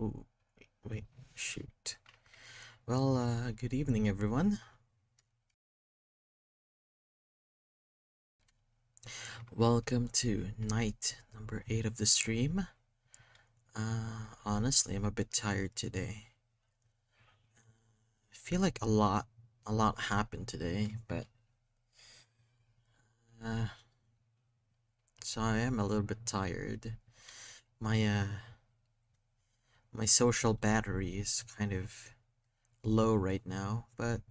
Ooh, wait, shoot. Well, good evening, everyone. Welcome to night number 8 of the stream. Honestly, I'm a bit tired today. I feel like a lot happened today, but uh, so I am a little bit tired. My my social battery is kind of low right now, but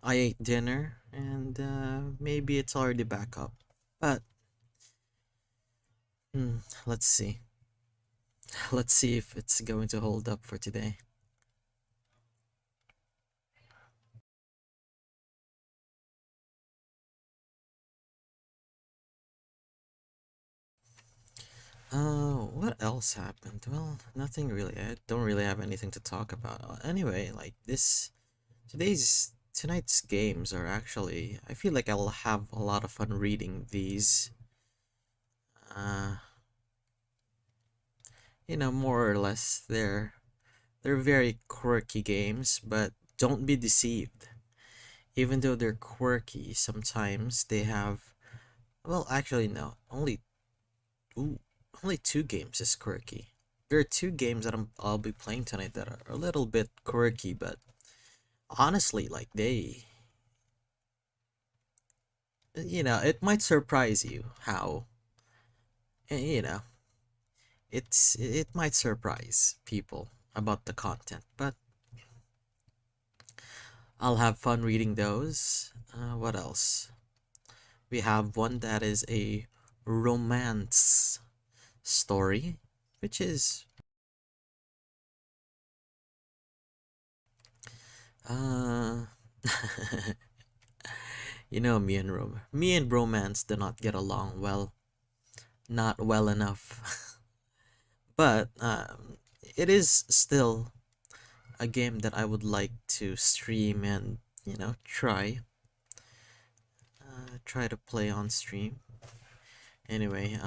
I ate dinner and maybe it's already back up. But let's see. Let's see if it's going to hold up for today. What else happened? Well, nothing really. I don't really have anything to talk about. Anyway, like tonight's games are actually, I feel like I'll have a lot of fun reading these. Uh, more or less they're very quirky games, but don't be deceived. Even though they're quirky, sometimes they have, well, actually no, ooh, only two games is quirky. There are two games that I'll be playing tonight that are a little bit quirky, but honestly, like it might surprise you how, you know, it might surprise people about the content, but I'll have fun reading those. What else? We have one that is a romance story, which is uh me and romance do not get along well, not well enough. But it is still a game that I would like to stream and try to play on stream. Anyway,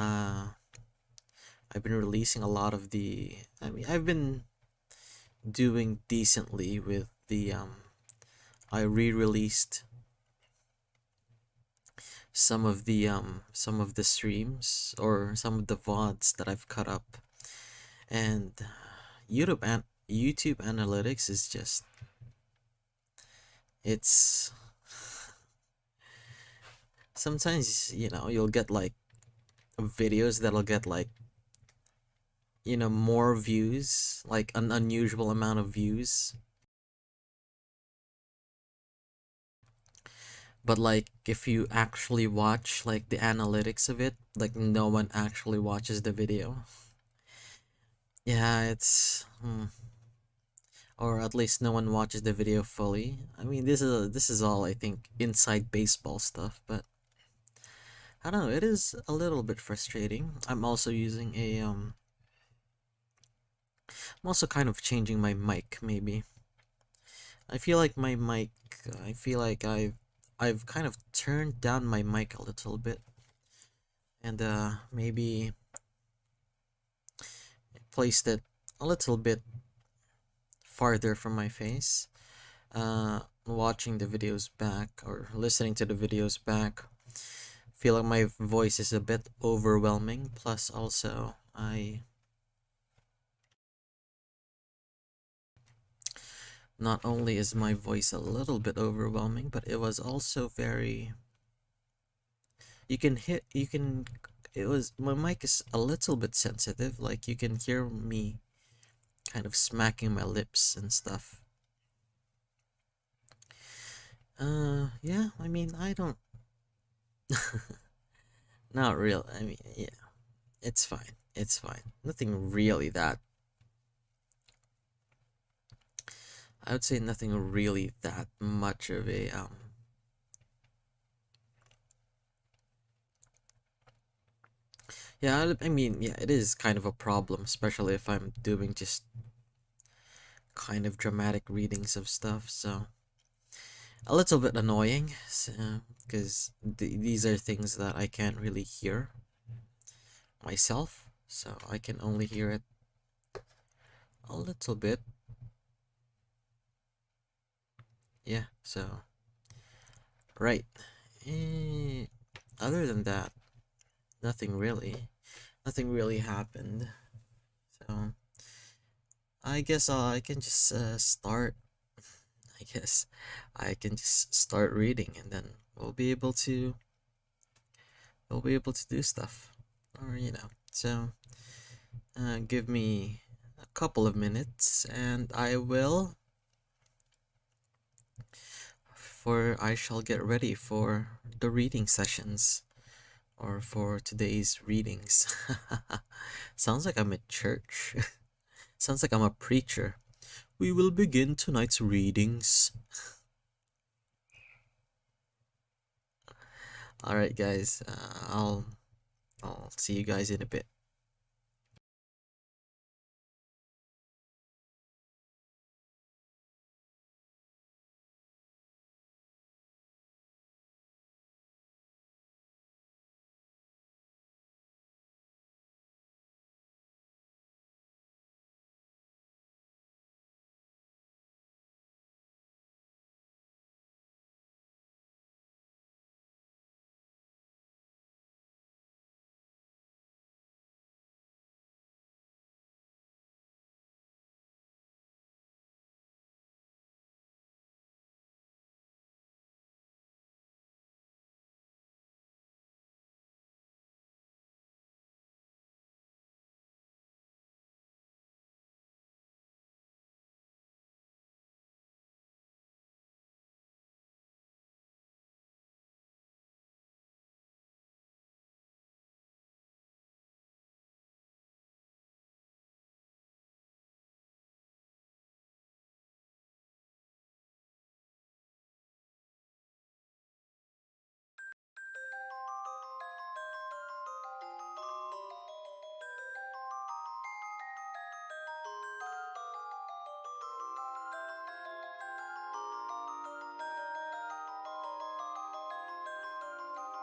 I've been releasing a lot of the. I mean, I've been doing decently with the. I re-released some of the streams or some of the VODs that I've cut up, and YouTube analytics is just it's sometimes you'll get like videos that'll get like more views, like an unusual amount of views, but like if you actually watch like the analytics of it, like no one actually watches the video. Yeah, or at least no one watches the video fully. I mean, this is all, I think, inside baseball stuff, but I don't know, it is a little bit frustrating. I'm also kind of changing my mic, maybe. I feel like my mic, I feel like I've kind of turned down my mic a little bit, and maybe placed it a little bit farther from my face. Watching the videos back or listening to the videos back, feel like my voice is a bit overwhelming. Plus, also, I not only is my voice a little bit overwhelming, but it was also very. You can hit. You can. It was my mic is a little bit sensitive. Like you can hear me kind of smacking my lips and stuff. Yeah. I mean, I don't. Not real. I mean, yeah. It's fine. It's fine. Nothing really that. I would say nothing really that much of a. Yeah, I mean, yeah, it is kind of a problem, especially if I'm doing just kind of dramatic readings of stuff, so a little bit annoying, because these are things that I can't really hear myself, so I can only hear it A little bit. Yeah, so right. Eh, Other than that, nothing really. Nothing really happened. So I guess I can just start. I guess I can just start reading, and then we'll be able to do stuff, or So give me a couple of minutes, and I shall get ready for the reading sessions, or for today's readings. Sounds like I'm at church. Sounds like I'm a preacher. We will begin tonight's readings. All right, guys. I'll see you guys in a bit.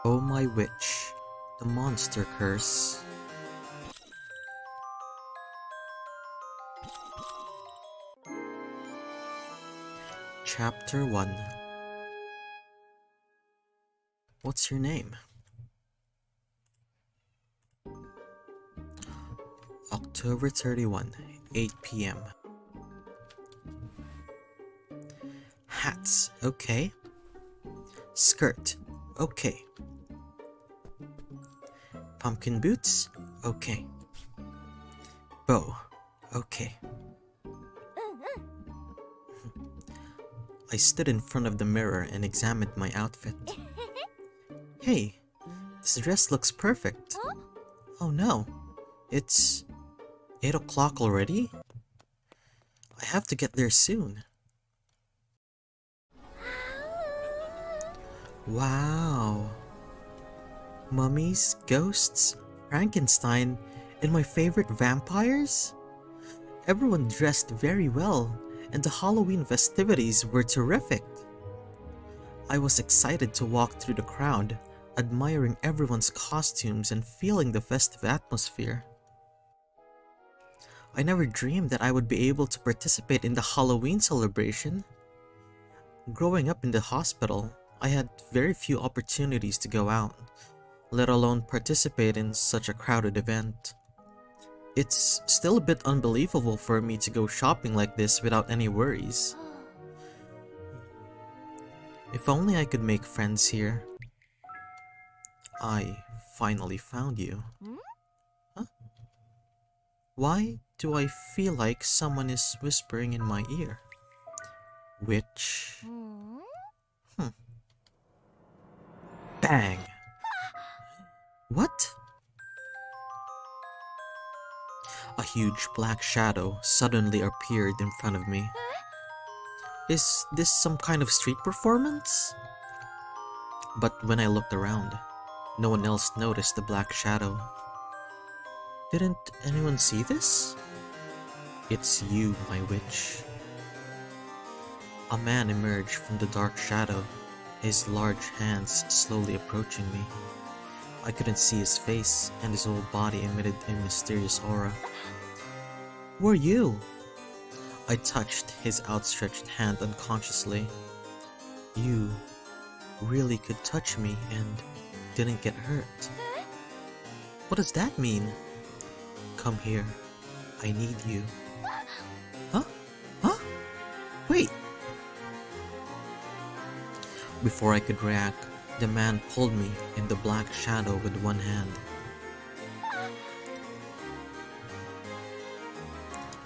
Oh my witch, the monster curse. Chapter 1. What's your name? October 31, 8 p.m. Hats, okay. Skirt, okay. Pumpkin boots, okay. Bow, okay. I stood in front of the mirror and examined my outfit. Hey, this dress looks perfect. Oh no, it's 8 o'clock already? I have to get there soon. Wow. Mummies, ghosts, Frankenstein, and my favorite vampires? Everyone dressed very well, and the Halloween festivities were terrific. I was excited to walk through the crowd, admiring everyone's costumes and feeling the festive atmosphere. I never dreamed that I would be able to participate in the Halloween celebration. Growing up in the hospital, I had very few opportunities to go out, let alone participate in such a crowded event. It's still a bit unbelievable for me to go shopping like this without any worries. If only I could make friends here. I finally found you. Huh? Why do I feel like someone is whispering in my ear? Witch? Bang! What? A huge black shadow suddenly appeared in front of me. Is this some kind of street performance? But when I looked around, no one else noticed the black shadow. Didn't anyone see this? It's you, my witch. A man emerged from the dark shadow, his large hands slowly approaching me. I couldn't see his face, and his whole body emitted a mysterious aura. Who are you? I touched his outstretched hand unconsciously. You really could touch me and didn't get hurt. What does that mean? Come here. I need you. Huh? Huh? Wait! Before I could react, the man pulled me in the black shadow with one hand.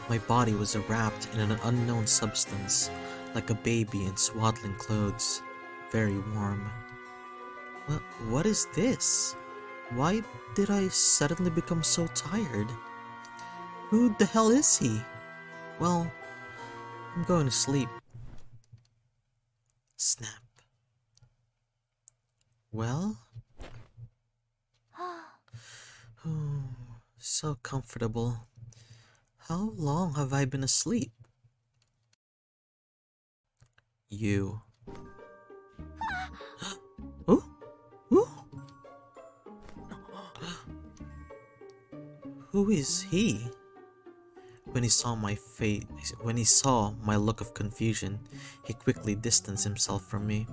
My body was wrapped in an unknown substance, like a baby in swaddling clothes, very warm. What is this? Why did I suddenly become so tired? Who the hell is he? Well, I'm going to sleep. Snap. Well? So comfortable. How long have I been asleep? You. Oh? Oh? Who is he? When he saw my look of confusion, he quickly distanced himself from me.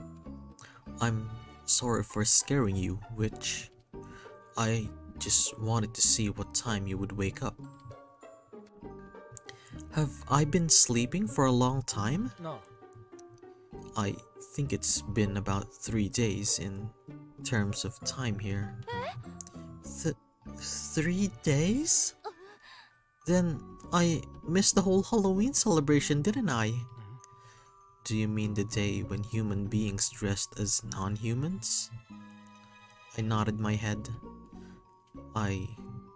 I'm sorry for scaring you, witch. I just wanted to see what time you would wake up. Have I been sleeping for a long time? No. I think it's been about 3 days in terms of time here. 3 days? Then I missed the whole Halloween celebration, didn't I? Do you mean the day when human beings dressed as non-humans? I nodded my head. I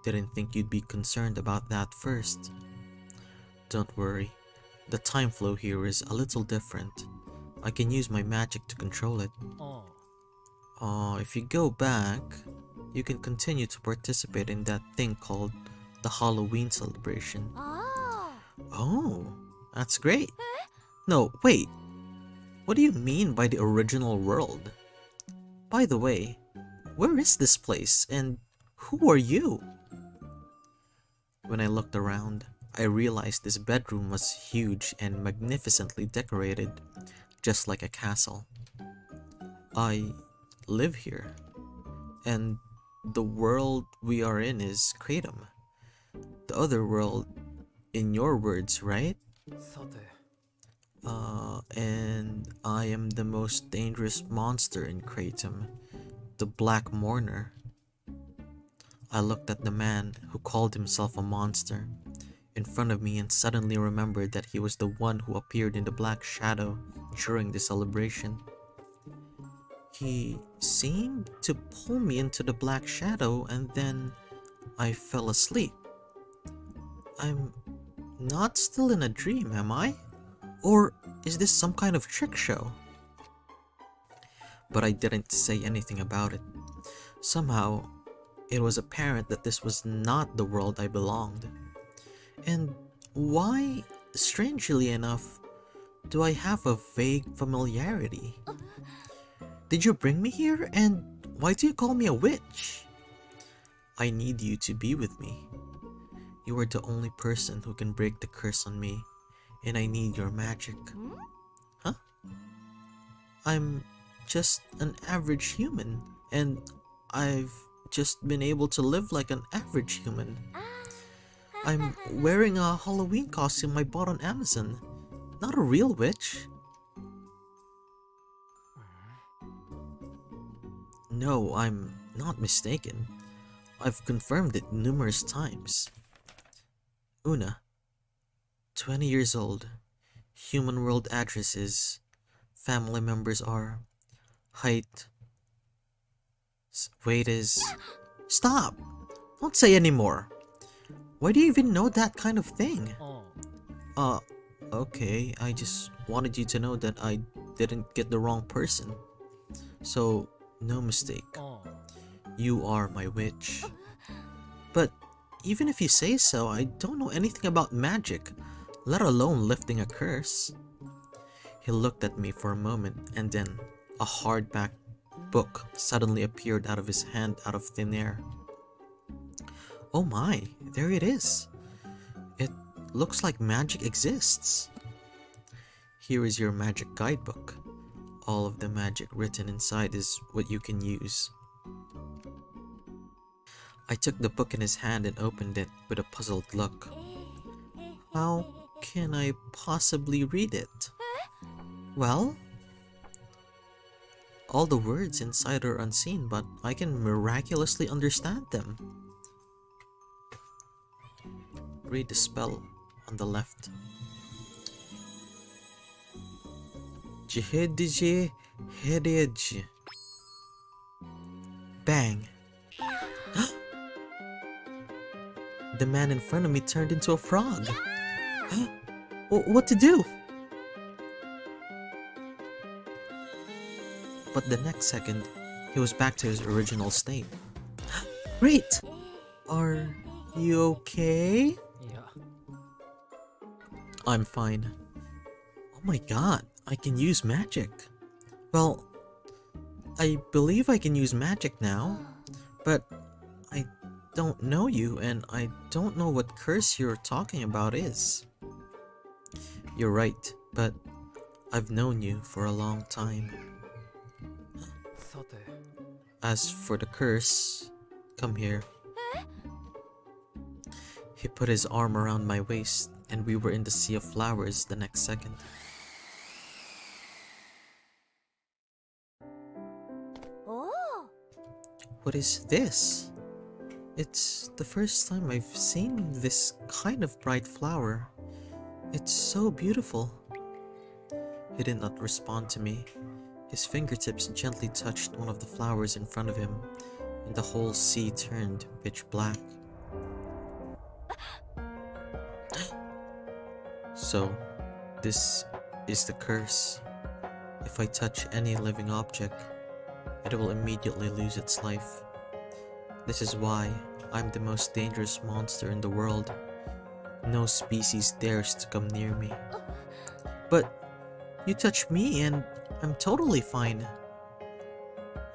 didn't think you'd be concerned about that first. Don't worry, the time flow here is a little different. I can use my magic to control it. If you go back, you can continue to participate in that thing called the Halloween celebration. Oh, that's great. No, wait. What do you mean by the original world? By the way, where is this place and who are you? When I looked around, I realized this bedroom was huge and magnificently decorated, just like a castle. I live here, and the world we are in is Kratom. The other world, in your words, right? And I am the most dangerous monster in Kratom, the Black Mourner. I looked at the man who called himself a monster in front of me and suddenly remembered that he was the one who appeared in the black shadow during the celebration. He seemed to pull me into the black shadow and then I fell asleep. I'm not still in a dream, am I? Or is this some kind of trick show? But I didn't say anything about it. Somehow, it was apparent that this was not the world I belonged. And why, strangely enough, do I have a vague familiarity? Did you bring me here, and why do you call me a witch? I need you to be with me. You are the only person who can break the curse on me, and I need your magic. Huh? I'm just an average human, and I've just been able to live like an average human. I'm wearing a Halloween costume I bought on Amazon, not a real witch. No, I'm not mistaken. I've confirmed it numerous times. Una, 20 years old, human world address is, family members are, height, weight is... Stop! Don't say anymore! Why do you even know that kind of thing? Okay, I just wanted you to know that I didn't get the wrong person. So, no mistake. You are my witch. But even if you say so, I don't know anything about magic, let alone lifting a curse. He looked at me for a moment and then a hardback book suddenly appeared out of his hand out of thin air. Oh my, there it is. It looks like magic exists. Here is your magic guidebook. All of the magic written inside is what you can use. I took the book in his hand and opened it with a puzzled look. How can I possibly read it? Well, all the words inside are unseen, but I can miraculously understand them. Read the spell on the left. Jihedije Hedej. Bang. The man in front of me turned into a frog. What to do? But the next second, he was back to his original state. Great! Are you okay? Yeah. I'm fine. Oh my god, I can use magic. Well, I believe I can use magic now, but I don't know you and I don't know what curse you're talking about is. You're right, but I've known you for a long time. As for the curse, come here. He put his arm around my waist and we were in the sea of flowers the next second. What is this? It's the first time I've seen this kind of bright flower. It's so beautiful. He did not respond to me. His fingertips gently touched one of the flowers in front of him, and the whole sea turned pitch black. So, this is the curse. If I touch any living object, it will immediately lose its life. This is why I'm the most dangerous monster in the world. No species dares to come near me. But you touch me and I'm totally fine.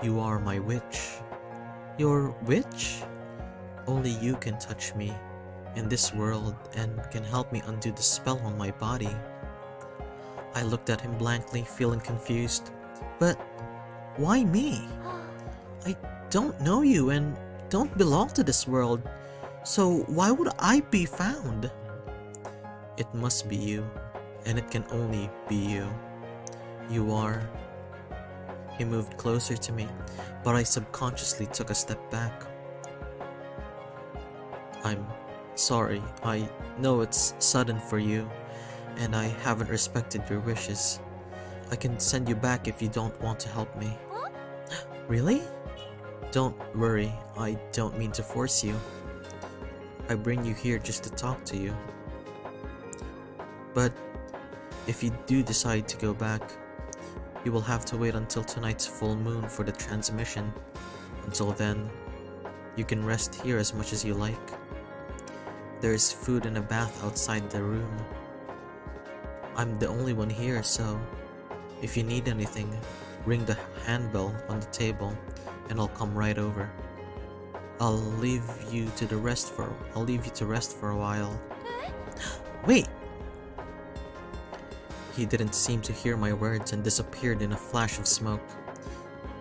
You are my witch. Your witch? Only you can touch me in this world and can help me undo the spell on my body. I looked at him blankly, feeling confused. But why me? I don't know you and don't belong to this world, so why would I be found? It must be you, and it can only be you. You are... He moved closer to me, but I subconsciously took a step back. I'm sorry, I know it's sudden for you, and I haven't respected your wishes. I can send you back if you don't want to help me. Really? Don't worry, I don't mean to force you. I bring you here just to talk to you. But if you do decide to go back, you will have to wait until tonight's full moon for the transmission. Until then, you can rest here as much as you like. There is food and a bath outside the room. I'm the only one here, so if you need anything, ring the handbell on the table and I'll come right over. I'll leave you to rest for a while. Wait! He didn't seem to hear my words and disappeared in a flash of smoke.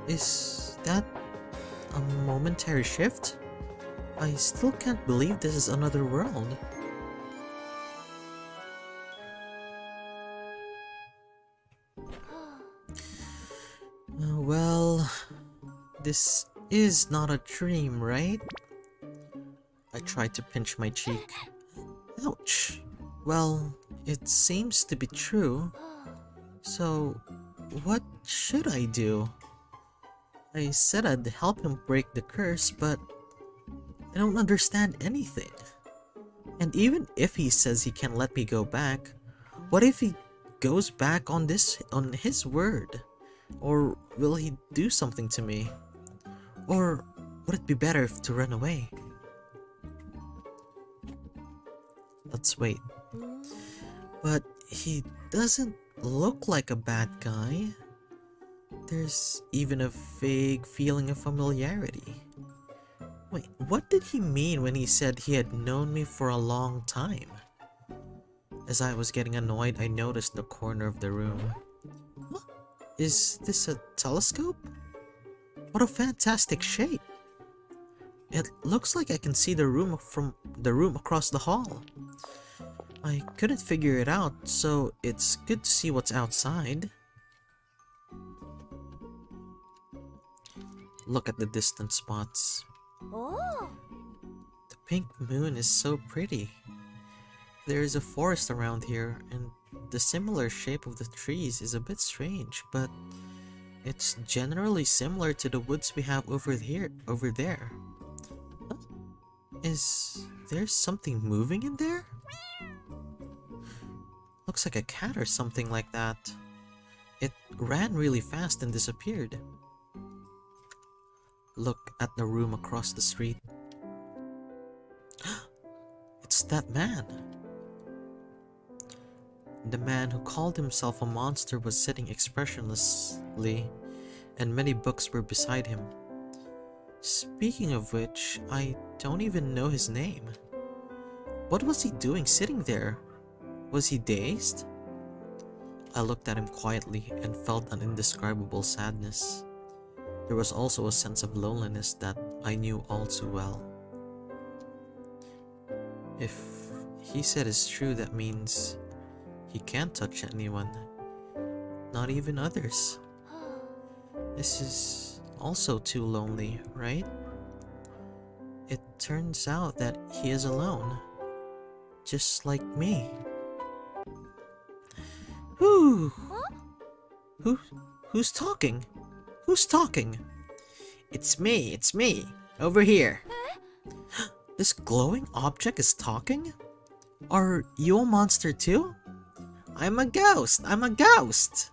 Is that a momentary shift? I still can't believe this is another world. Well, this is not a dream, right? I tried to pinch my cheek. Ouch. Well, it seems to be true. So, what should I do? I said I'd help him break the curse, but I don't understand anything. And even if he says he can let me go back, what if he goes back on his word? Or will he do something to me? Or would it be better to run away? Let's wait. But he doesn't look like a bad guy. There's even a vague feeling of familiarity. Wait, what did he mean when he said he had known me for a long time? As I was getting annoyed, I noticed the corner of the room. Huh? Is this a telescope? What a fantastic shape! It looks like I can see the room from the room across the hall. I couldn't figure it out, so it's good to see what's outside. Look at the distant spots. Oh. The pink moon is so pretty. There is a forest around here, and the similar shape of the trees is a bit strange, but it's generally similar to the woods we have over there. Huh? Is there something moving in there? Looks like a cat or something like that. It ran really fast and disappeared. Look at the room across the street. It's that man. The man who called himself a monster was sitting expressionlessly, and many books were beside him. Speaking of which, I don't even know his name. What was he doing sitting there? Was he dazed? I looked at him quietly and felt an indescribable sadness. There was also a sense of loneliness that I knew all too well. If he said it's true, that means he can't touch anyone, not even others. This is also too lonely, right? It turns out that he is alone, just like me. Whew! Who's talking? Who's talking? It's me, over here. This glowing object is talking? Are you a monster too? I'm a ghost!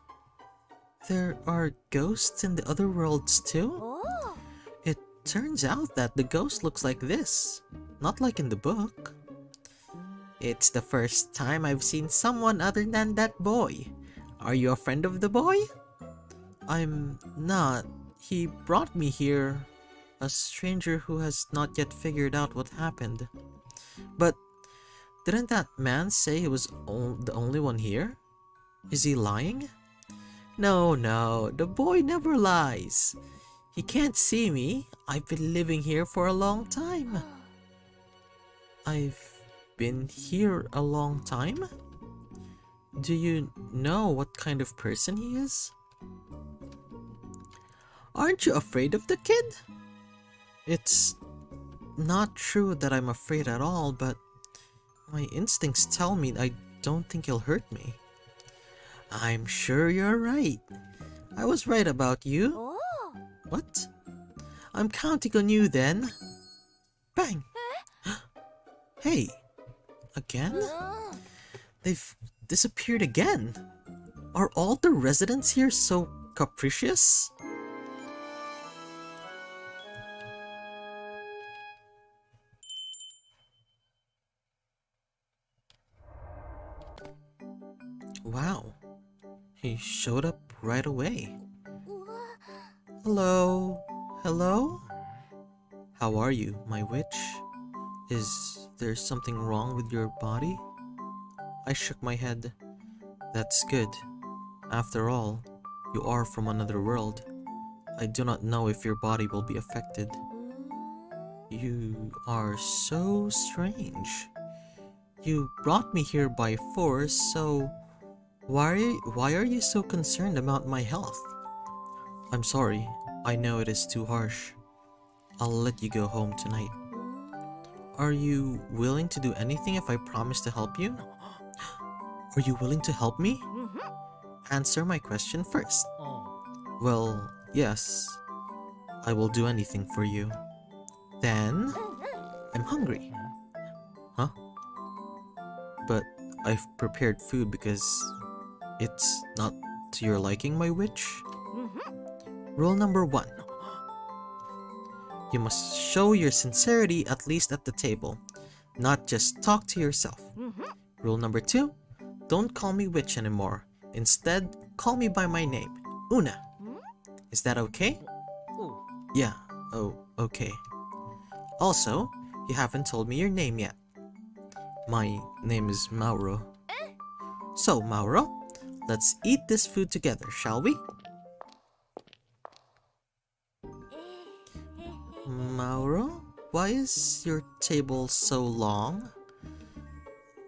There are ghosts in the other worlds too? Oh. It turns out that the ghost looks like this, not like in the book. It's the first time I've seen someone other than that boy. Are you a friend of the boy? I'm not. He brought me here. A stranger who has not yet figured out what happened. But didn't that man say he was the only one here? Is he lying? No, the boy never lies. He can't see me. I've been living here for a long time. I've been here a long time? Do you know what kind of person he is? Aren't you afraid of the kid? It's not true that I'm afraid at all, but my instincts tell me I don't think he'll hurt me. I'm sure you're right. I was right about you. Oh. What? I'm counting on you then. Bang! Hey! Again? They've disappeared again. Are all the residents here so capricious? Wow. He showed up right away. Hello? Hello? How are you, my witch? Is there something wrong with your body? I shook my head. That's good. After all, you are from another world. I do not know if your body will be affected. You are so strange. You brought me here by force, so why are you so concerned about my health? I'm sorry. I know it is too harsh. I'll let you go home tonight. Are you willing to do anything if I promise to help you? Are you willing to help me? Answer my question first. Well, yes. I will do anything for you. Then, I'm hungry. Huh? But I've prepared food because it's not to your liking, my witch. Rule number 1. You must show your sincerity at least at the table, not just talk to yourself. Rule number 2. Don't call me witch anymore. Instead, call me by my name, Una. Is that okay? Yeah, oh, okay. Also, you haven't told me your name yet. My name is Mauro. So, Mauro, let's eat this food together, shall we? Mauro, why is your table so long?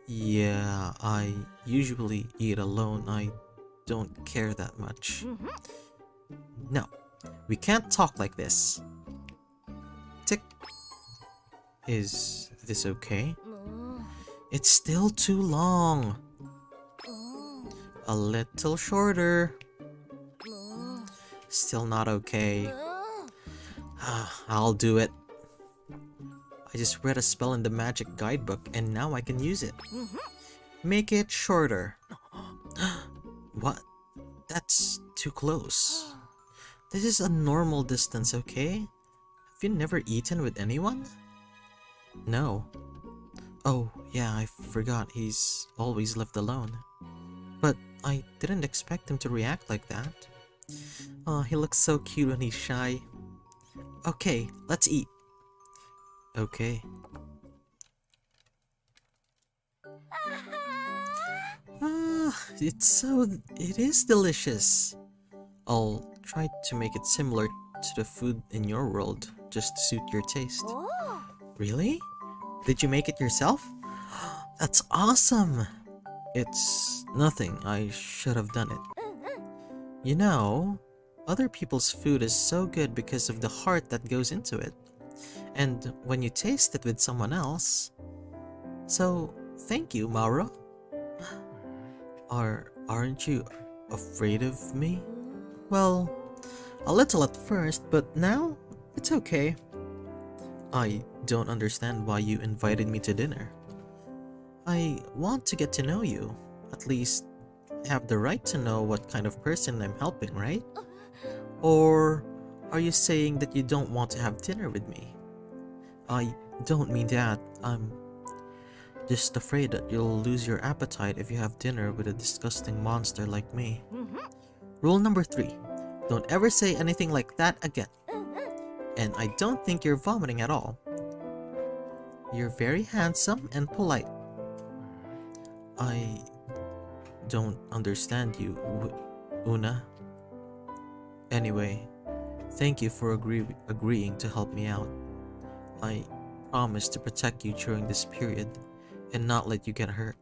Yeah, I usually eat alone. I don't care that much. No, we can't talk like this. Tick. Is this okay? It's still too long. A little shorter. Still not okay. I'll do it. I just read a spell in the magic guidebook and now I can use it. Make it shorter. What? That's too close. This is a normal distance, okay? Have you never eaten with anyone? No. Oh, yeah, I forgot he's always left alone. But I didn't expect him to react like that. Oh, he looks so cute when he's shy. Okay, let's eat. Okay. It is delicious. I'll try to make it similar to the food in your world, just to suit your taste. Really? Did you make it yourself? That's awesome! It's nothing, I should have done it. You know, other people's food is so good because of the heart that goes into it. And when you taste it with someone else... So, thank you, Mauro. Aren't you afraid of me? Well, a little at first, but now it's okay. I don't understand why you invited me to dinner. I want to get to know you. At least, have the right to know what kind of person I'm helping, right? Or are you saying that you don't want to have dinner with me? I don't mean that. I'm just afraid that you'll lose your appetite if you have dinner with a disgusting monster like me. Rule number 3. Don't ever say anything like that again. And I don't think you're vomiting at all. You're very handsome and polite. I don't understand you, Una. Anyway, thank you for agreeing to help me out. I promise to protect you during this period and not let you get hurt.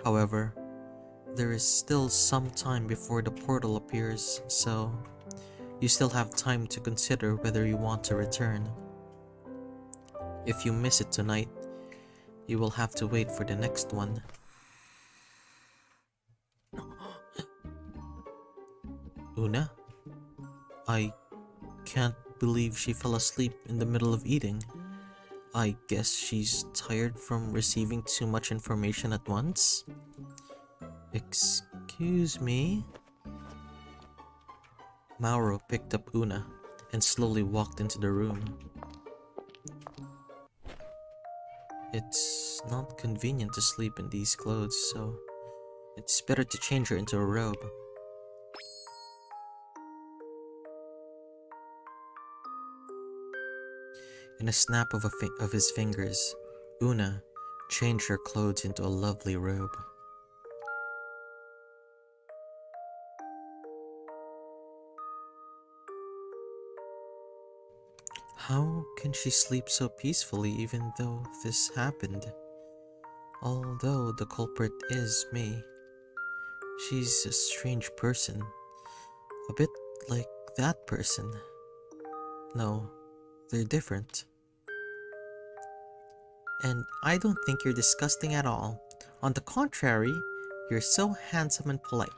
However, there is still some time before the portal appears, so you still have time to consider whether you want to return. If you miss it tonight, you will have to wait for the next one. Una? I can't believe she fell asleep in the middle of eating. I guess she's tired from receiving too much information at once? Excuse me? Mauro picked up Una and slowly walked into the room. It's not convenient to sleep in these clothes, so it's better to change her into a robe. In a snap of his fingers, Una changed her clothes into a lovely robe. How can she sleep so peacefully even though this happened? Although the culprit is me. She's a strange person. A bit like that person. No, they're different. And I don't think you're disgusting at all. On the contrary, you're so handsome and polite.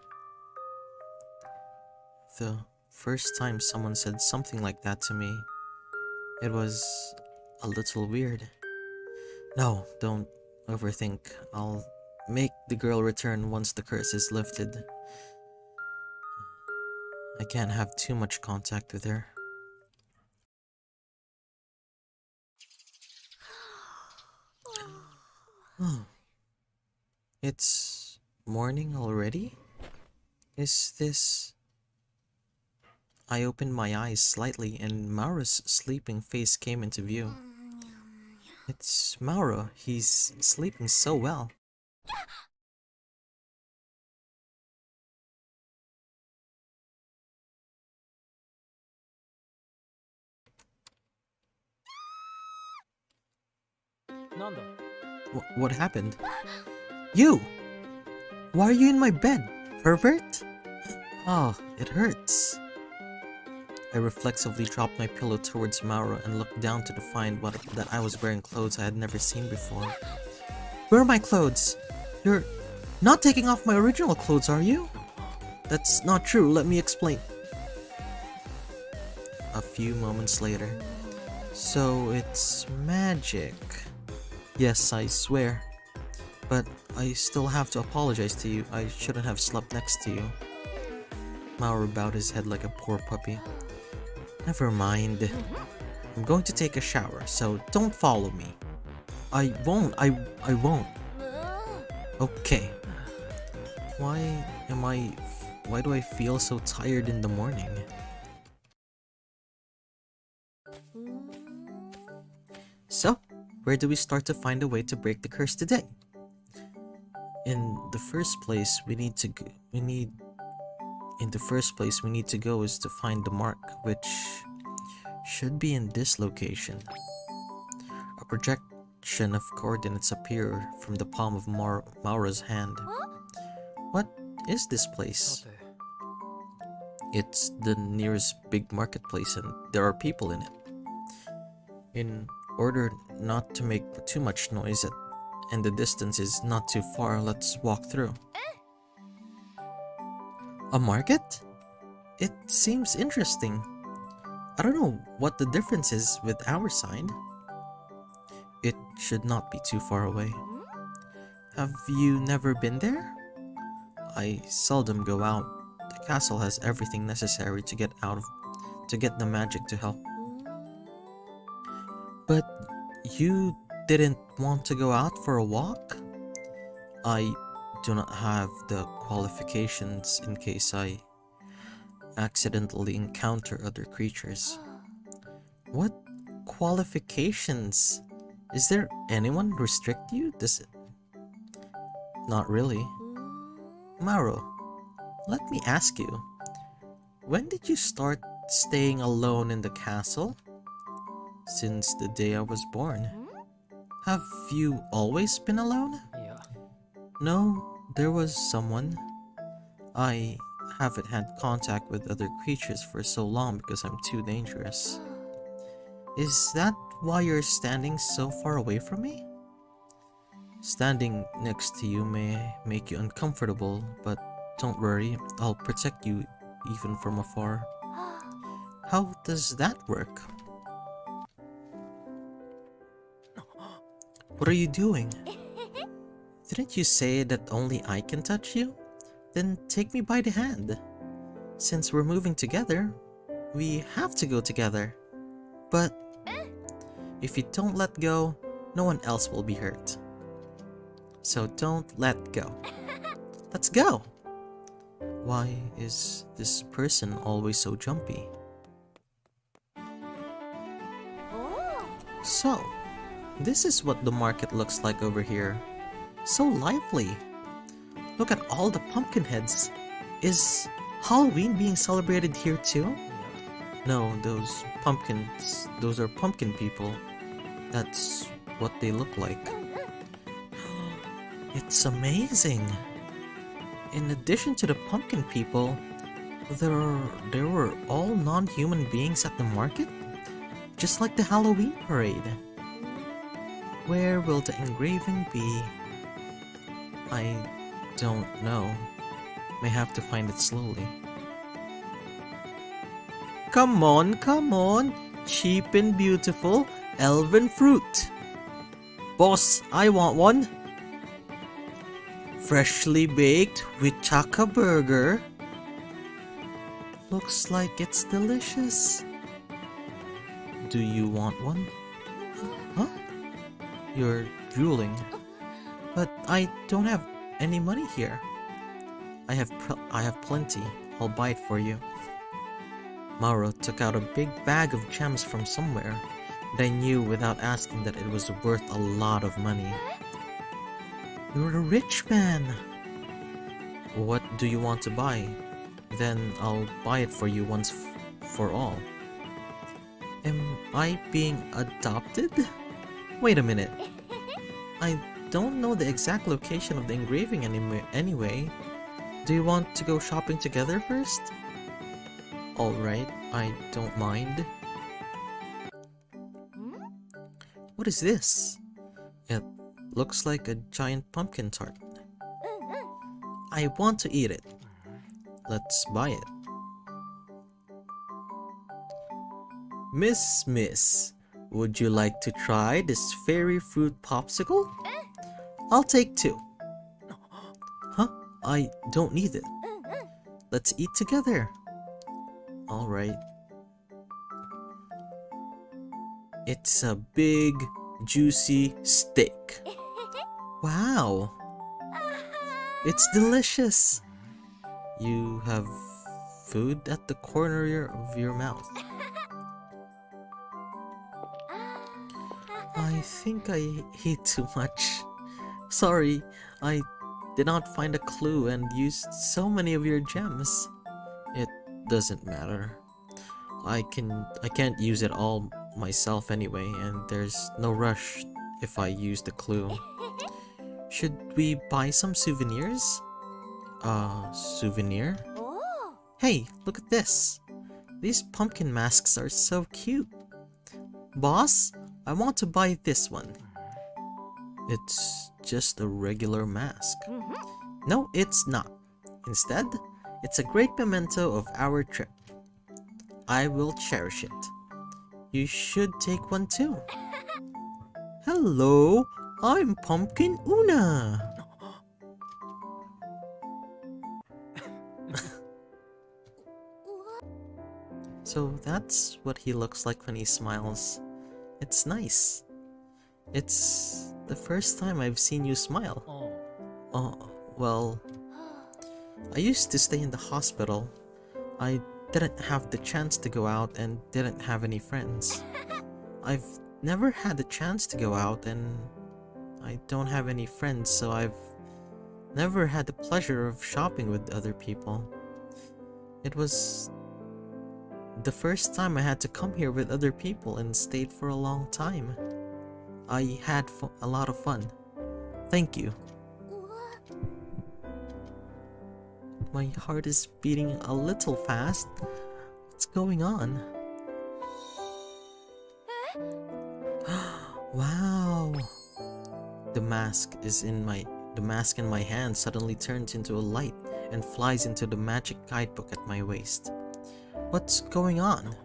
The first time someone said something like that to me, it was a little weird. No, don't overthink. I'll make the girl return once the curse is lifted. I can't have too much contact with her. Oh, it's morning already? Is this... I opened my eyes slightly and Mauro's sleeping face came into view. It's Mauro. He's sleeping so well. What happened? You! Why are you in my bed? Pervert? Oh, it hurts. I reflexively dropped my pillow towards Mauro and looked down to find that I was wearing clothes I had never seen before. Where are my clothes? You're not taking off my original clothes, are you? That's not true, let me explain. A few moments later. So it's magic. Yes, I swear. But I still have to apologize to you. I shouldn't have slept next to you. Mauro bowed his head like a poor puppy. Never mind. I'm going to take a shower, so don't follow me. I won't. I won't. Okay. Why do I feel so tired in the morning? So, where do we start to find a way to break the curse today? In the first place, we need to go is to find the mark, which should be in this location. A projection of coordinates appear from the palm of Mauro's hand. What is this place? It's the nearest big marketplace and there are people in it. In order not to make too much noise and the distance is not too far, let's walk through. A market? It seems interesting. I don't know what the difference is with our side. It should not be too far away. Have you never been there? I seldom go out. The castle has everything necessary to get the magic to help. But you didn't want to go out for a walk? I do not have the qualifications in case I accidentally encounter other creatures. What qualifications? Is there anyone restrict you? Does it? Not really. Mauro, let me ask you, when did you start staying alone in the castle? Since the day I was born. Have you always been alone? Yeah. No, there was someone. I haven't had contact with other creatures for so long because I'm too dangerous. Is that why you're standing so far away from me? Standing next to you may make you uncomfortable, but don't worry, I'll protect you even from afar. How does that work? What are you doing? Didn't you say that only I can touch you? Then take me by the hand. Since we're moving together, we have to go together. But if you don't let go, no one else will be hurt. So don't let go. Let's go! Why is this person always so jumpy? So, this is what the market looks like over here. So lively. Look at all the pumpkin heads. Is Halloween being celebrated here too? No, those pumpkins, those are pumpkin people. That's what they look like. It's amazing. In addition to the pumpkin people, there were all non-human beings at the market, just like the Halloween parade. Where will the engraving be? I don't know. May have to find it slowly. Come on, come on! Cheap and beautiful elven fruit! Boss, I want one! Freshly baked with chaka burger. Looks like it's delicious. Do you want one? Huh? You're drooling. But I don't have any money here. I have plenty. I'll buy it for you. Mauro took out a big bag of gems from somewhere, and I knew without asking that it was worth a lot of money. You're a rich man. What do you want to buy? Then I'll buy it for you once for all. Am I being adopted? Wait a minute. I don't know the exact location of the engraving anyway. Do you want to go shopping together first? Alright, I don't mind. What is this? It looks like a giant pumpkin tart. I want to eat it. Let's buy it. Miss, would you like to try this fairy fruit popsicle? I'll take 2. Huh? I don't need it. Let's eat together. Alright. It's a big, juicy steak. Wow! It's delicious! You have food at the corner of your mouth. I think I ate too much. Sorry, I did not find a clue and used so many of your gems. It doesn't matter. I can't use it all myself anyway, and there's no rush if I use the clue. Should we buy some souvenirs? Souvenir? Hey, look at this. These pumpkin masks are so cute. Boss, I want to buy this one. It's just a regular mask. No, it's not. Instead, it's a great memento of our trip. I will cherish it. You should take one too. Hello, I'm Pumpkin Una. So that's what he looks like when he smiles. It's nice. It's the first time I've seen you smile. Oh, well, I used to stay in the hospital. I didn't have the chance to go out and didn't have any friends. I've never had the chance to go out and I don't have any friends, so I've never had the pleasure of shopping with other people. It was the first time I had to come here with other people and stayed for a long time. I had a lot of fun. Thank you. My heart is beating a little fast. What's going on? Wow! The mask in my hand suddenly turns into a light and flies into the magic guidebook at my waist. What's going on?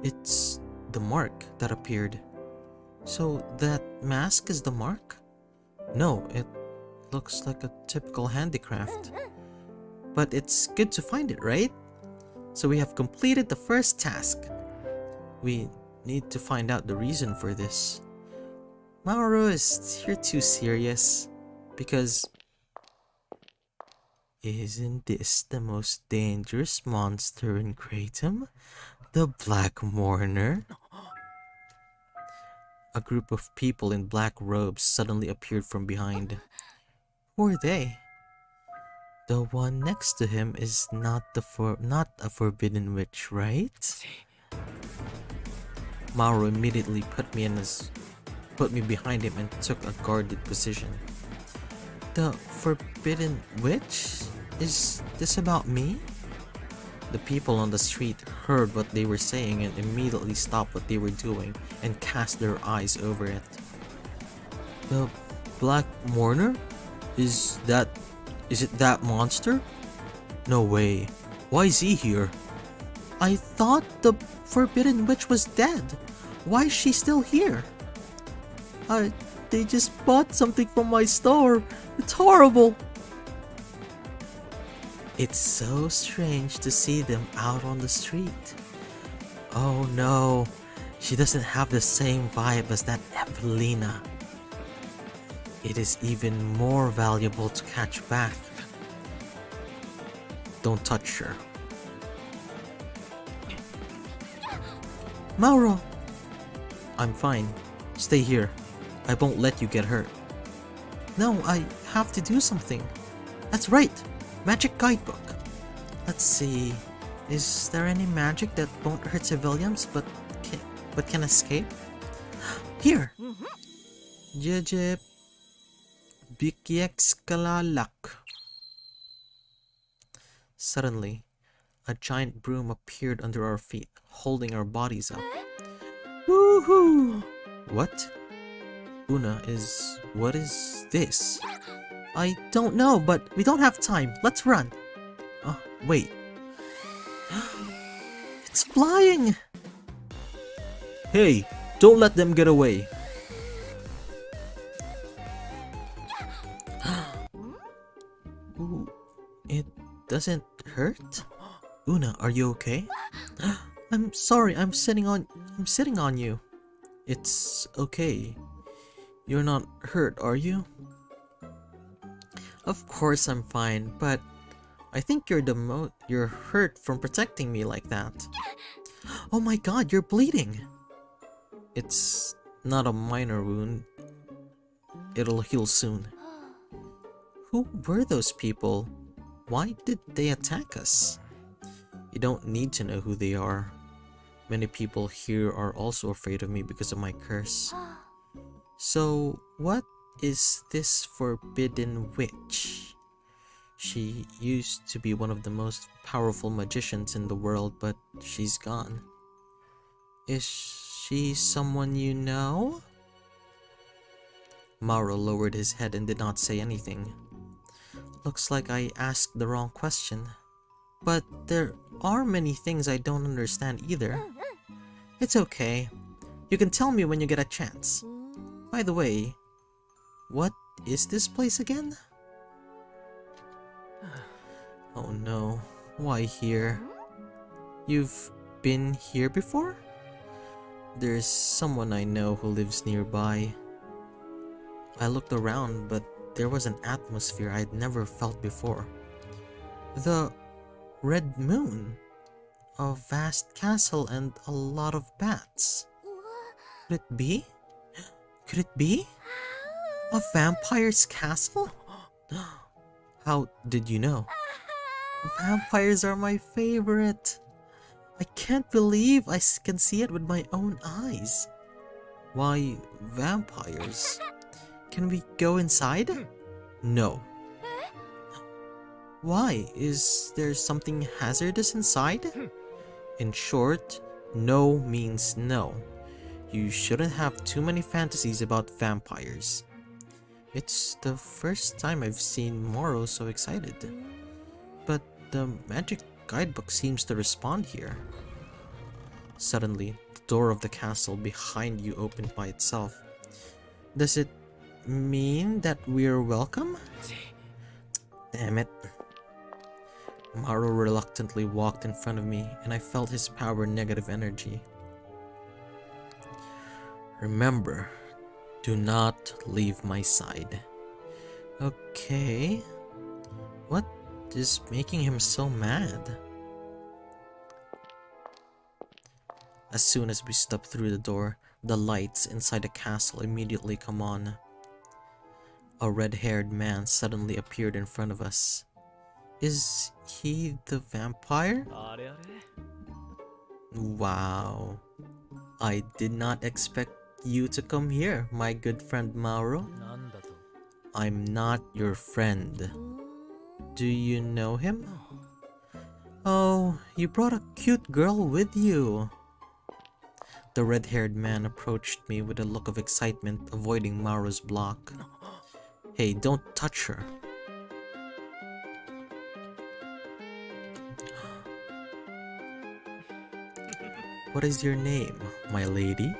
It's the mark that appeared. So that mask is the mark? No, it looks like a typical handicraft. But it's good to find it, right? So we have completed the first task. We need to find out the reason for this. Mauro, you're too serious. Because isn't this the most dangerous monster in Kratom? The Black Mourner? A group of people in black robes suddenly appeared from behind. Who are they? The one next to him is not a forbidden witch, right? Mauro immediately put me behind him and took a guarded position. The forbidden witch? Is this about me? The people on the street heard what they were saying and immediately stopped what they were doing and cast their eyes over it. The Black Mourner? Is it that monster? No way. Why is he here? I thought the Forbidden Witch was dead. Why is she still here? They just bought something from my store. It's horrible. It's so strange to see them out on the street. Oh no, she doesn't have the same vibe as that Evelina. It is even more valuable to catch back. Don't touch her. Mauro! I'm fine. Stay here. I won't let you get hurt. No, I have to do something. That's right! Magic guidebook. Let's see. Is there any magic that won't hurt civilians but can escape? Here! Jeje Bikyeks Kalalak. Suddenly, a giant broom appeared under our feet, holding our bodies up. Woohoo! What? What is this? I don't know, but we don't have time. Let's run. Oh, wait. It's flying! Hey, don't let them get away. Ooh, it doesn't hurt? Una, are you okay? I'm sorry, I'm sitting on you. It's okay. You're not hurt, are you? Of course I'm fine, but I think you're hurt from protecting me like that. Oh my god, you're bleeding. It's not a minor wound. It'll heal soon. Who were those people? Why did they attack us? You don't need to know who they are. Many people here are also afraid of me because of my curse. So, what is this forbidden witch? She used to be one of the most powerful magicians in the world, but she's gone. Is she someone you know? Mauro lowered his head and did not say anything. Looks like I asked the wrong question. But there are many things I don't understand either. It's okay. You can tell me when you get a chance. By the way, what is this place again? Oh no, why here? You've been here before? There's someone I know who lives nearby. I looked around, but there was an atmosphere I'd never felt before. The Red Moon, a vast castle and a lot of bats. Could it be? Could it be? A vampire's castle? How did you know? Vampires are my favorite. I can't believe I can see it with my own eyes. Why, vampires? Can we go inside? No. Why? Is there something hazardous inside? In short, no means no. You shouldn't have too many fantasies about vampires. It's the first time I've seen Moro so excited. But the magic guidebook seems to respond here. Suddenly, the door of the castle behind you opened by itself. Does it mean that we're welcome? Damn it. Mauro reluctantly walked in front of me, and I felt his power negative energy. Remember, do not leave my side. Okay. What is making him so mad? As soon as we step through the door, the lights inside the castle immediately come on. A red-haired man suddenly appeared in front of us. Is he the vampire? Wow. I did not expect you to come here, my good friend Mauro. I'm not your friend. Do you know him? Oh, you brought a cute girl with you. The red-haired man approached me with a look of excitement, avoiding Mauro's block. Hey, don't touch her. What is your name, my lady?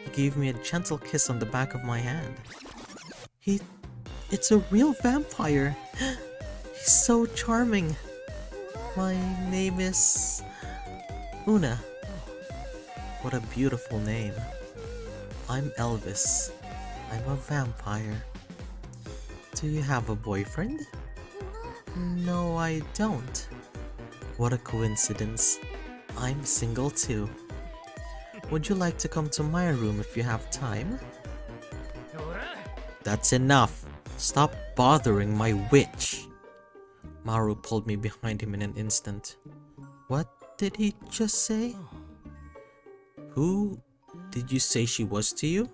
He gave me a gentle kiss on the back of my hand. It's a real vampire. He's so charming. My name is Una. What a beautiful name. I'm Elvis. I'm a vampire. Do you have a boyfriend? No, I don't. What a coincidence. I'm single too. Would you like to come to my room if you have time? That's enough. Stop bothering my witch. Mauro pulled me behind him in an instant. What did he just say? Who did you say she was to you?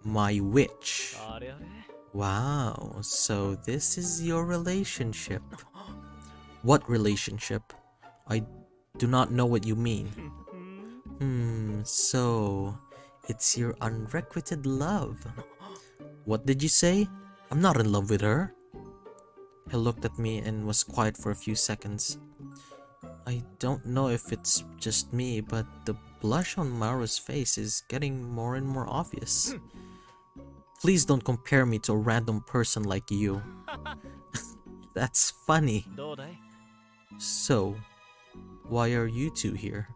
My witch. Wow, so this is your relationship. What relationship? I do not know what you mean. So it's your unrequited love. What did you say? I'm not in love with her. He looked at me and was quiet for a few seconds. I don't know if it's just me, but the blush on Maru's face is getting more and more obvious. Please don't compare me to a random person like you. That's funny. So, why are you two here?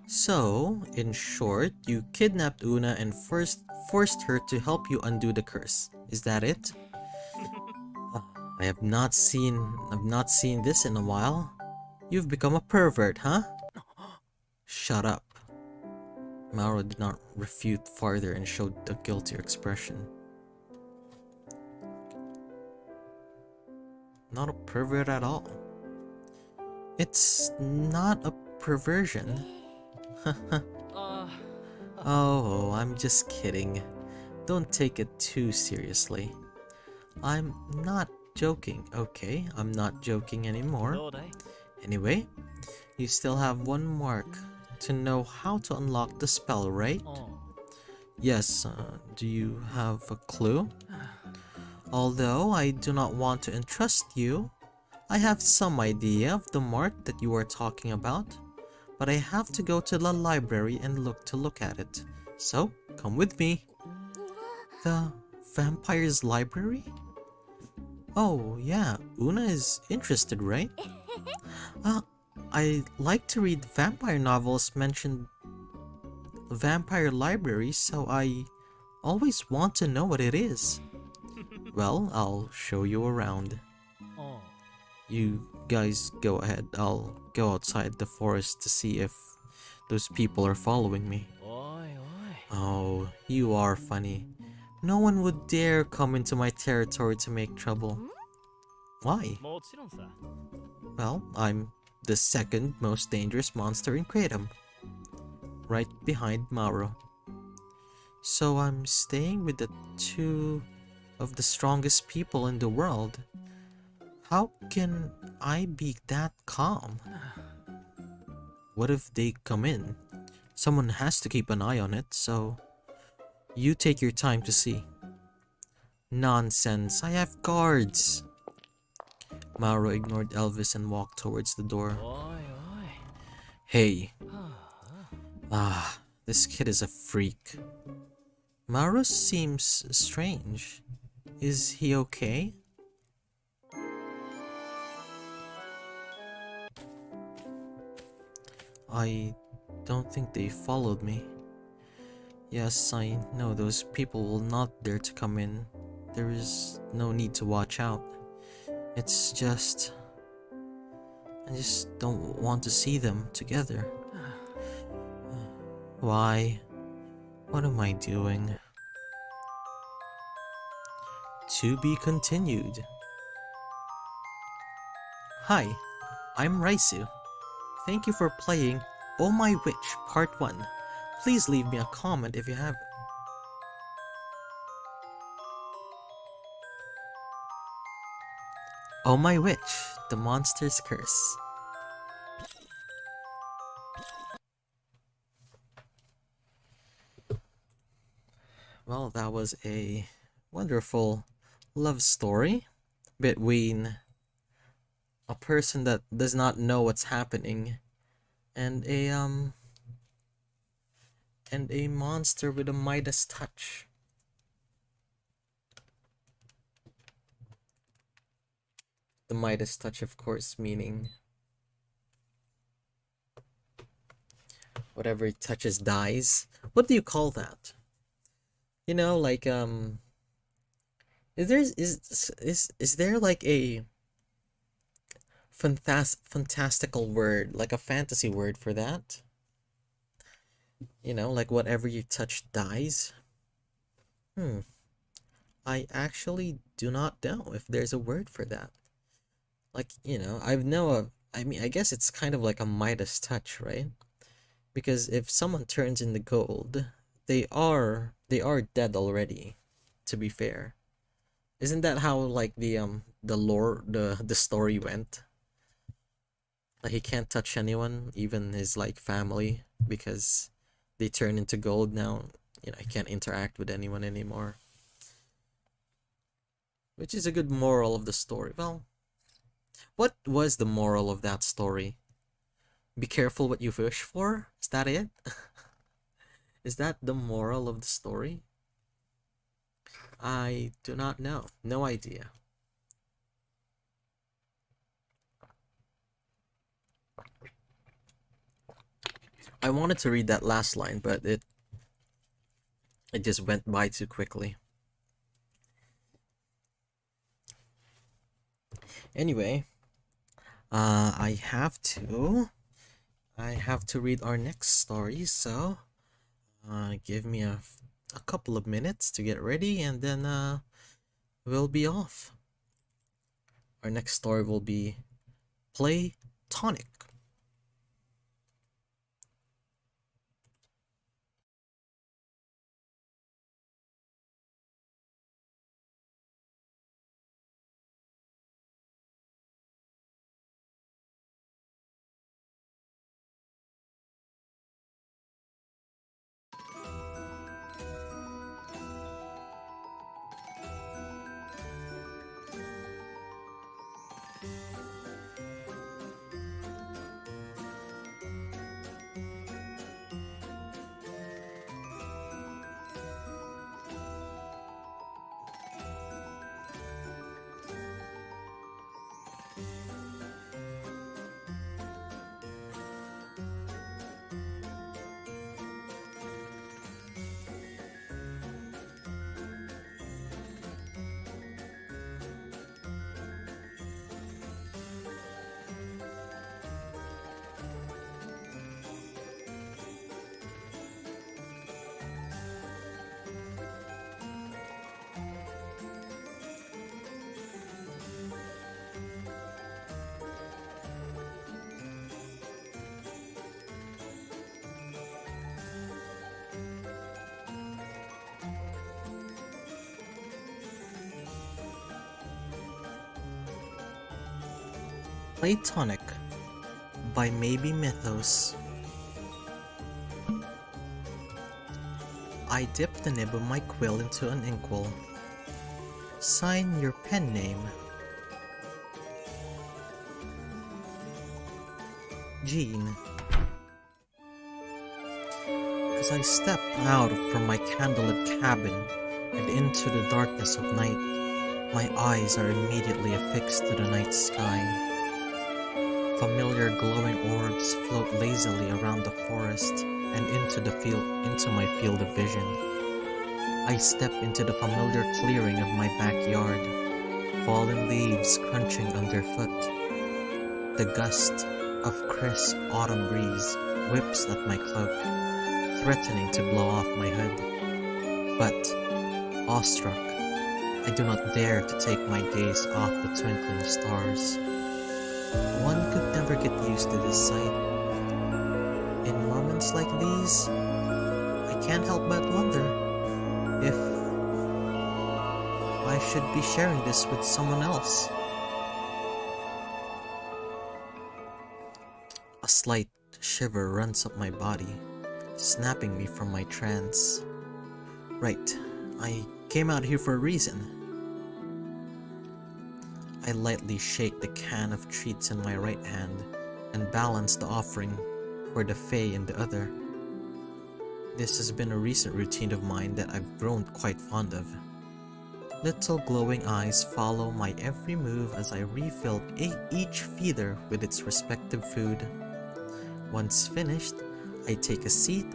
So, in short, you kidnapped Una and first forced her to help you undo the curse. Is that it? I've not seen this in a while. You've become a pervert, huh? Shut up. Mauro did not refute farther and showed a guilty expression. Not a pervert at all. It's not a perversion. Oh, I'm just kidding. Don't take it too seriously. I'm not joking, okay? I'm not joking anymore. Anyway, you still have one mark to know how to unlock the spell, right? Yes, do you have a clue? Although I do not want to entrust you, I have some idea of the mark that you are talking about, but I have to go to the library and look at it. So, come with me. The vampire's library? Oh, yeah, Una is interested, right? I like to read vampire novels mentioned vampire library, so I always want to know what it is. Well, I'll show you around. You guys go ahead. I'll go outside the forest to see if those people are following me. Oh, you are funny. No one would dare come into my territory to make trouble. Why? Well, I'm the second most dangerous monster in Kratom, right behind Mauro. So I'm staying with the two of the strongest people in the world. How can I be that calm? What if they come in? Someone has to keep an eye on it, so you take your time to see. Nonsense, I have guards. Mauro ignored Elvis and walked towards the door. Hey. This kid is a freak. Mauro seems strange. Is he okay? I don't think they followed me. Yes, I know those people will not dare to come in. There is no need to watch out. It's just... I just don't want to see them together. Why? What am I doing? To be continued. Hi, I'm Raisu. Thank you for playing Oh My Witch Part 1. Please leave me a comment if you have. Oh My Witch, the Monster's Curse. Well, that was a wonderful love story between a person that does not know what's happening and a monster with a Midas touch. The Midas touch, of course, meaning whatever it touches dies. What do you call that? You know, like is there like a fantastical word, like a fantasy word for that? You know, like whatever you touch dies? I actually do not know if there's a word for that. Like, you know, I mean, I guess it's kind of like a Midas touch, right? Because if someone turns into gold, they are dead already, to be fair. Isn't that how like the lore the story went? Like he can't touch anyone, even his like family, because they turn into gold now. He can't interact with anyone anymore. Which is a good moral of the story. Well, what was the moral of that story? Be careful what you wish for? Is that it? Is that the moral of the story? I do not know. No idea. I wanted to read that last line, but it just went by too quickly. Anyway, I have to read our next story, so give me a couple of minutes to get ready, and then we'll be off. Our next story will be Play Tonic. Platonic by Maybe Mythos. I dip the nib of my quill into an inkwell. Sign your pen name. Jean. As I step out from my candlelit cabin and into the darkness of night, my eyes are immediately affixed to the night sky. Familiar glowing orbs float lazily around the forest and into my field of vision. I step into the familiar clearing of my backyard, fallen leaves crunching underfoot. The gust of crisp autumn breeze whips at my cloak, threatening to blow off my hood. But, awestruck, I do not dare to take my gaze off the twinkling stars. One could never get used to this sight. In moments like these, I can't help but wonder if I should be sharing this with someone else. A slight shiver runs up my body, snapping me from my trance. Right, I came out here for a reason. I lightly shake the can of treats in my right hand and balance the offering for the Fae in the other. This has been a recent routine of mine that I've grown quite fond of. Little glowing eyes follow my every move as I refill each feeder with its respective food. Once finished, I take a seat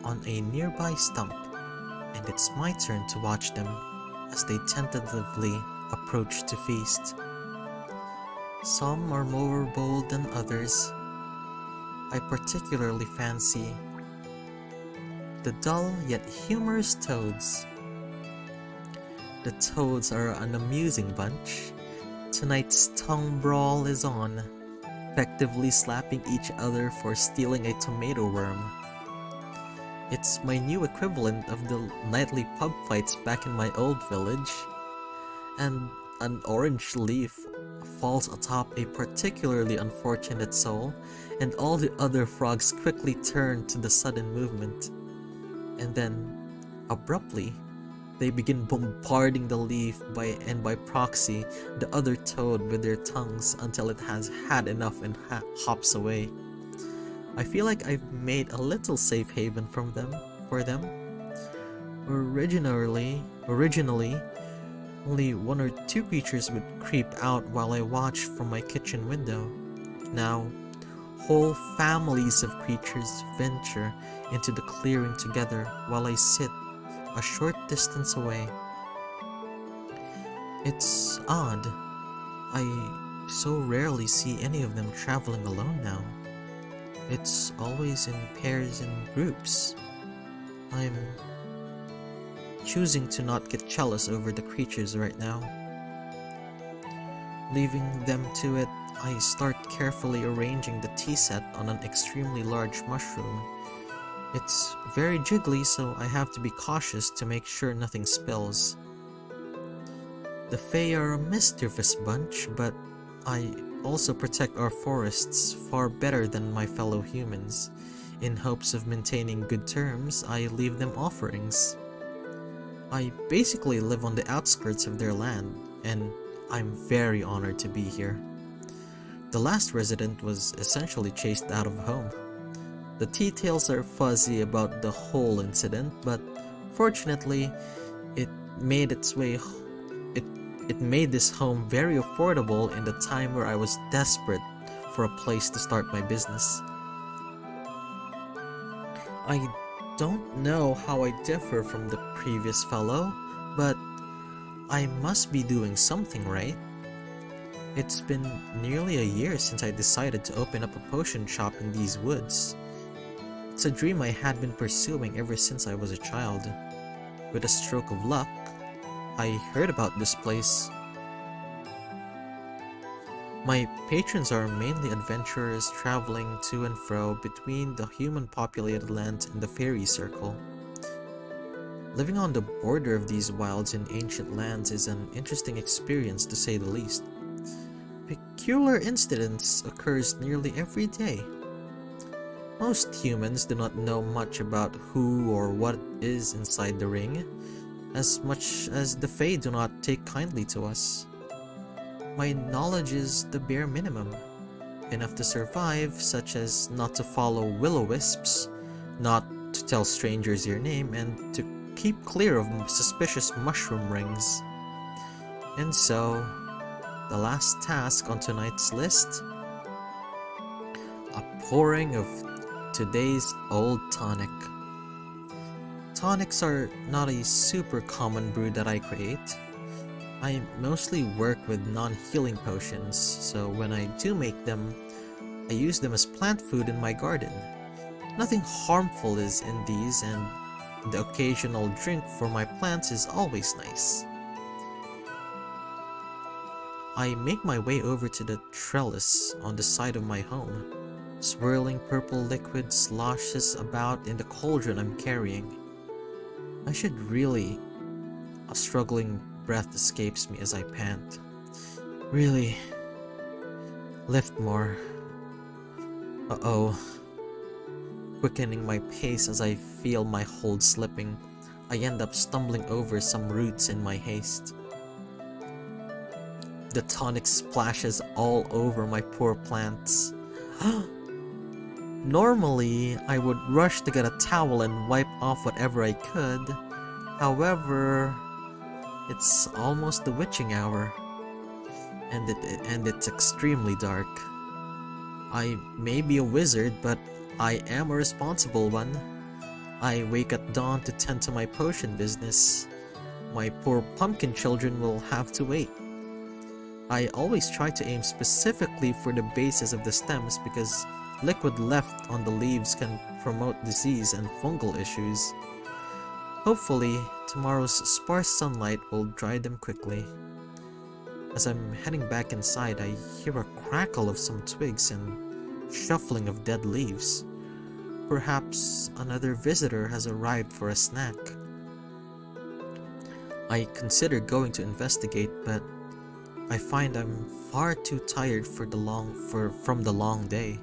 on a nearby stump, and it's my turn to watch them as they tentatively approach to feast. Some are more bold than others. I particularly fancy the dull yet humorous toads. The toads are an amusing bunch. Tonight's tongue brawl is on. effectively slapping each other for stealing a tomato worm. It's my new equivalent of the nightly pub fights back in my old village. And an orange leaf falls atop a particularly unfortunate soul, and all the other frogs quickly turn to the sudden movement. And then, abruptly, they begin bombarding the leaf by proxy the other toad with their tongues until it has had enough and hops away. I feel like I've made a little safe haven for them. Originally, only one or two creatures would creep out while I watched from my kitchen window. Now, whole families of creatures venture into the clearing together while I sit a short distance away. It's odd. I so rarely see any of them traveling alone now. It's always in pairs and groups. I'm choosing to not get jealous over the creatures right now. Leaving them to it, I start carefully arranging the tea set on an extremely large mushroom. It's very jiggly, so I have to be cautious to make sure nothing spills. The Fae are a mischievous bunch, but I also protect our forests far better than my fellow humans. In hopes of maintaining good terms, I leave them offerings. I basically live on the outskirts of their land, and I'm very honored to be here. The last resident was essentially chased out of home. The details are fuzzy about the whole incident, but fortunately, it made this home very affordable in the time where I was desperate for a place to start my business. I don't know how I differ from the previous fellow, but I must be doing something right. It's been nearly a year since I decided to open up a potion shop in these woods. It's a dream I had been pursuing ever since I was a child. With a stroke of luck, I heard about this place. My patrons are mainly adventurers traveling to and fro between the human-populated land and the fairy circle. Living on the border of these wilds and ancient lands is an interesting experience to say the least. Peculiar incidents occurs nearly every day. Most humans do not know much about who or what is inside the ring, as much as the Fae do not take kindly to us. My knowledge is the bare minimum, enough to survive, such as not to follow will-o-wisps, not to tell strangers your name, and to keep clear of suspicious mushroom rings. And so, the last task on tonight's list: a pouring of today's old tonic. Tonics are not a super common brew that I create. I mostly work with non-healing potions, so when I do make them, I use them as plant food in my garden. Nothing harmful is in these, and the occasional drink for my plants is always nice. I make my way over to the trellis on the side of my home. Swirling purple liquid sloshes about in the cauldron I'm carrying. I should really... A struggling breath escapes me as I pant. Really... Lift more. Uh-oh. Quickening my pace as I feel my hold slipping, I end up stumbling over some roots in my haste. The tonic splashes all over my poor plants. Normally, I would rush to get a towel and wipe off whatever I could. However, it's almost the witching hour, and it's extremely dark. I may be a wizard, but I am a responsible one. I wake at dawn to tend to my potion business. My poor pumpkin children will have to wait. I always try to aim specifically for the bases of the stems because liquid left on the leaves can promote disease and fungal issues. Hopefully, tomorrow's sparse sunlight will dry them quickly. As I'm heading back inside, I hear a crackle of some twigs and shuffling of dead leaves. Perhaps another visitor has arrived for a snack. I consider going to investigate, but I find I'm far too tired from the long day.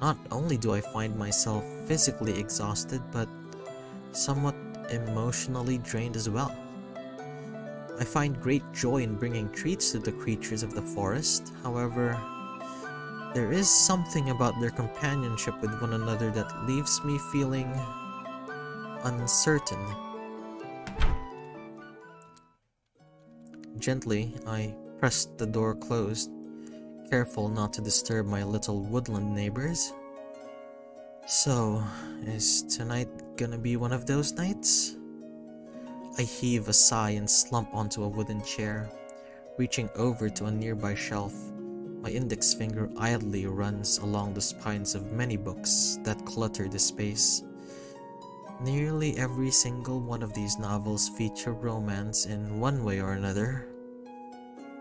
Not only do I find myself physically exhausted, but somewhat emotionally drained as well. I find great joy in bringing treats to the creatures of the forest. However, there is something about their companionship with one another that leaves me feeling uncertain. Gently, I pressed the door closed, careful not to disturb my little woodland neighbors. So, is tonight gonna be one of those nights? I heave a sigh and slump onto a wooden chair, reaching over to a nearby shelf. My index finger idly runs along the spines of many books that clutter the space. Nearly every single one of these novels feature romance in one way or another.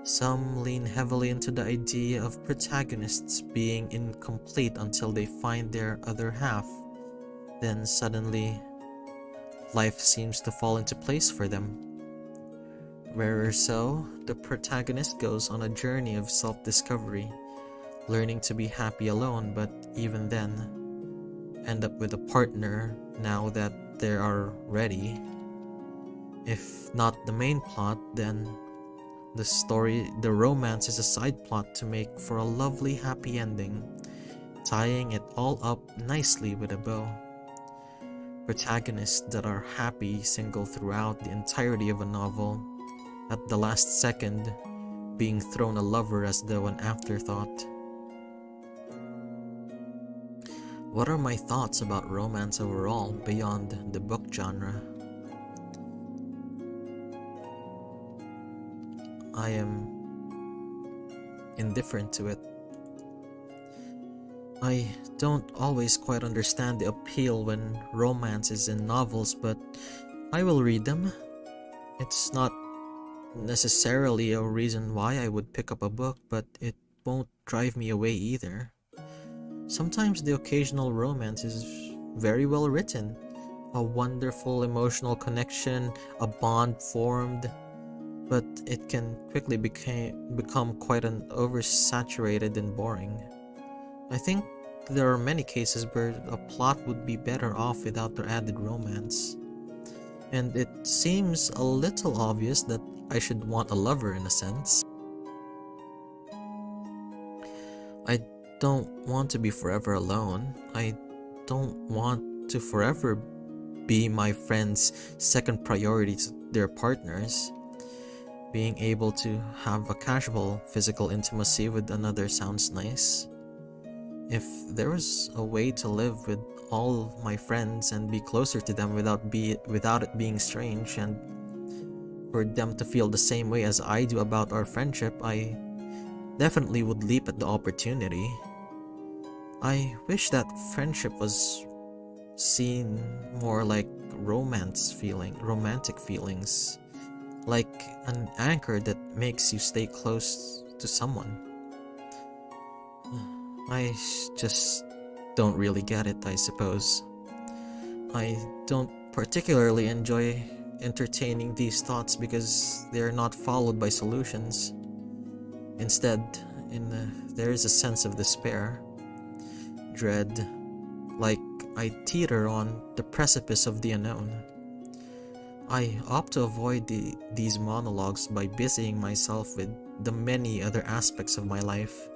Some lean heavily into the idea of protagonists being incomplete until they find their other half. Then suddenly, life seems to fall into place for them. Rarer so, the protagonist goes on a journey of self-discovery, learning to be happy alone, but even then, end up with a partner now that they are ready. If not the main plot, then the romance is a side plot to make for a lovely happy ending, tying it all up nicely with a bow. Protagonists that are happy single throughout the entirety of a novel, at the last second being thrown a lover as though an afterthought. What are my thoughts about romance overall beyond the book genre? I am indifferent to it. I don't always quite understand the appeal when romance is in novels, but I will read them. It's not necessarily a reason why I would pick up a book, but it won't drive me away either. Sometimes the occasional romance is very well written, a wonderful emotional connection, a bond formed, but it can quickly become quite an oversaturated and boring. I think there are many cases where a plot would be better off without the added romance. And it seems a little obvious that I should want a lover in a sense. I don't want to be forever alone. I don't want to forever be my friends' second priority to their partners. Being able to have a casual physical intimacy with another sounds nice. If there was a way to live with all my friends and be closer to them without it being strange, and for them to feel the same way as I do about our friendship, I definitely would leap at the opportunity. I wish that friendship was seen more like romantic feelings, like an anchor that makes you stay close to someone. I just don't really get it, I suppose. I don't particularly enjoy entertaining these thoughts because they are not followed by solutions. Instead, there is a sense of despair, dread, like I teeter on the precipice of the unknown. I opt to avoid these monologues by busying myself with the many other aspects of my life.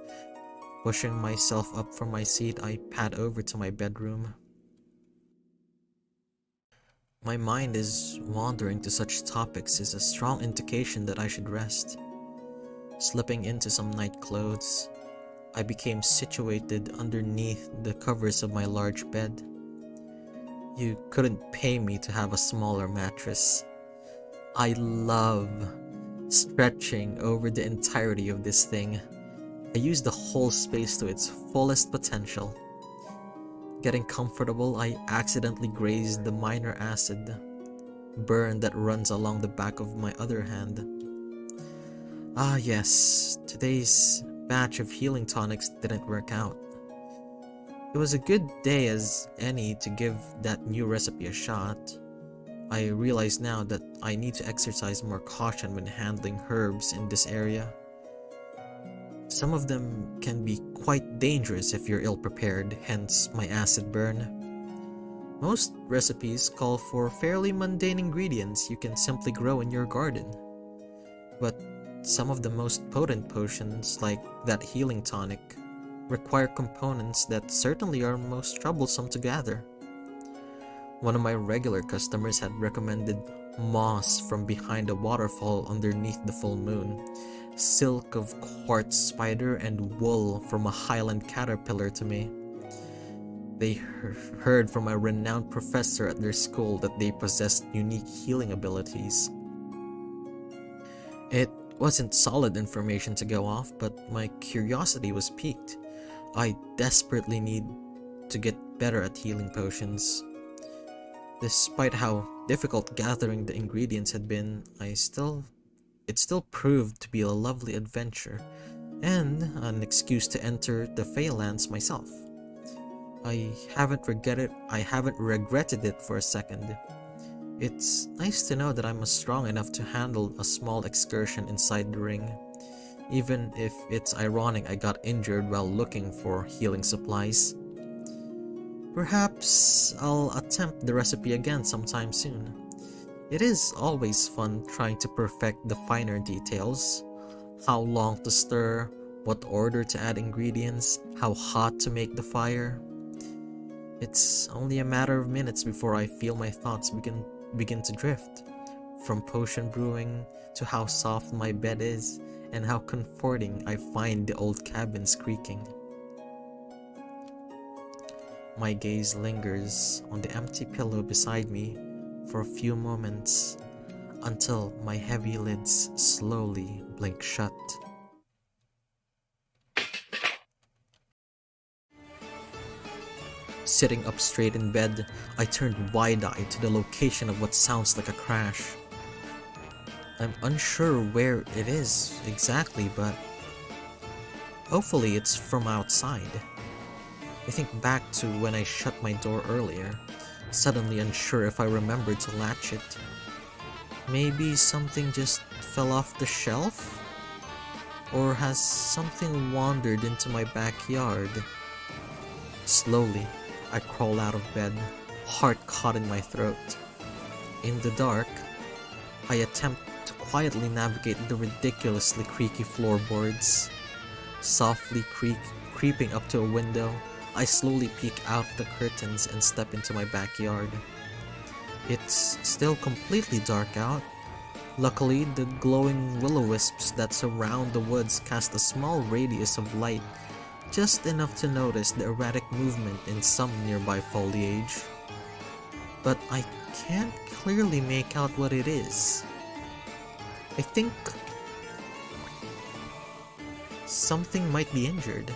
Pushing myself up from my seat, I pad over to my bedroom. My mind is wandering to such topics is a strong indication that I should rest. Slipping into some night clothes, I became situated underneath the covers of my large bed. You couldn't pay me to have a smaller mattress. I love stretching over the entirety of this thing. I use the whole space to its fullest potential. Getting comfortable, I accidentally grazed the minor acid burn that runs along the back of my other hand. Ah, yes, today's batch of healing tonics didn't work out. It was a good day as any to give that new recipe a shot. I realize now that I need to exercise more caution when handling herbs in this area. Some of them can be quite dangerous if you're ill prepared, hence my acid burn. Most recipes call for fairly mundane ingredients you can simply grow in your garden. But some of the most potent potions, like that healing tonic, require components that certainly are most troublesome to gather. One of my regular customers had recommended moss from behind a waterfall underneath the full moon, silk of quartz spider, and wool from a highland caterpillar to me. They heard from a renowned professor at their school that they possessed unique healing abilities. It wasn't solid information to go off, but my curiosity was piqued. I desperately need to get better at healing potions. Despite how difficult gathering the ingredients had been, it still proved to be a lovely adventure, and an excuse to enter the Feylands myself. I haven't regretted it for a second. It's nice to know that I'm strong enough to handle a small excursion inside the ring, even if it's ironic I got injured while looking for healing supplies. Perhaps I'll attempt the recipe again sometime soon. It is always fun trying to perfect the finer details. How long to stir, what order to add ingredients, how hot to make the fire. It's only a matter of minutes before I feel my thoughts begin to drift, from potion brewing to how soft my bed is and how comforting I find the old cabins creaking. My gaze lingers on the empty pillow beside me for a few moments until my heavy lids slowly blink shut. Sitting up straight in bed, I turned wide-eyed to the location of what sounds like a crash. I'm unsure where it is exactly, but hopefully it's from outside. I think back to when I shut my door earlier, suddenly unsure if I remembered to latch it. Maybe something just fell off the shelf? Or has something wandered into my backyard? Slowly, I crawl out of bed, heart caught in my throat. In the dark, I attempt to quietly navigate the ridiculously creaky floorboards. Softly creeping up to a window, I slowly peek out the curtains and step into my backyard. It's still completely dark out. Luckily, the glowing will-o-wisps that surround the woods cast a small radius of light, just enough to notice the erratic movement in some nearby foliage. But I can't clearly make out what it is. I think something might be injured.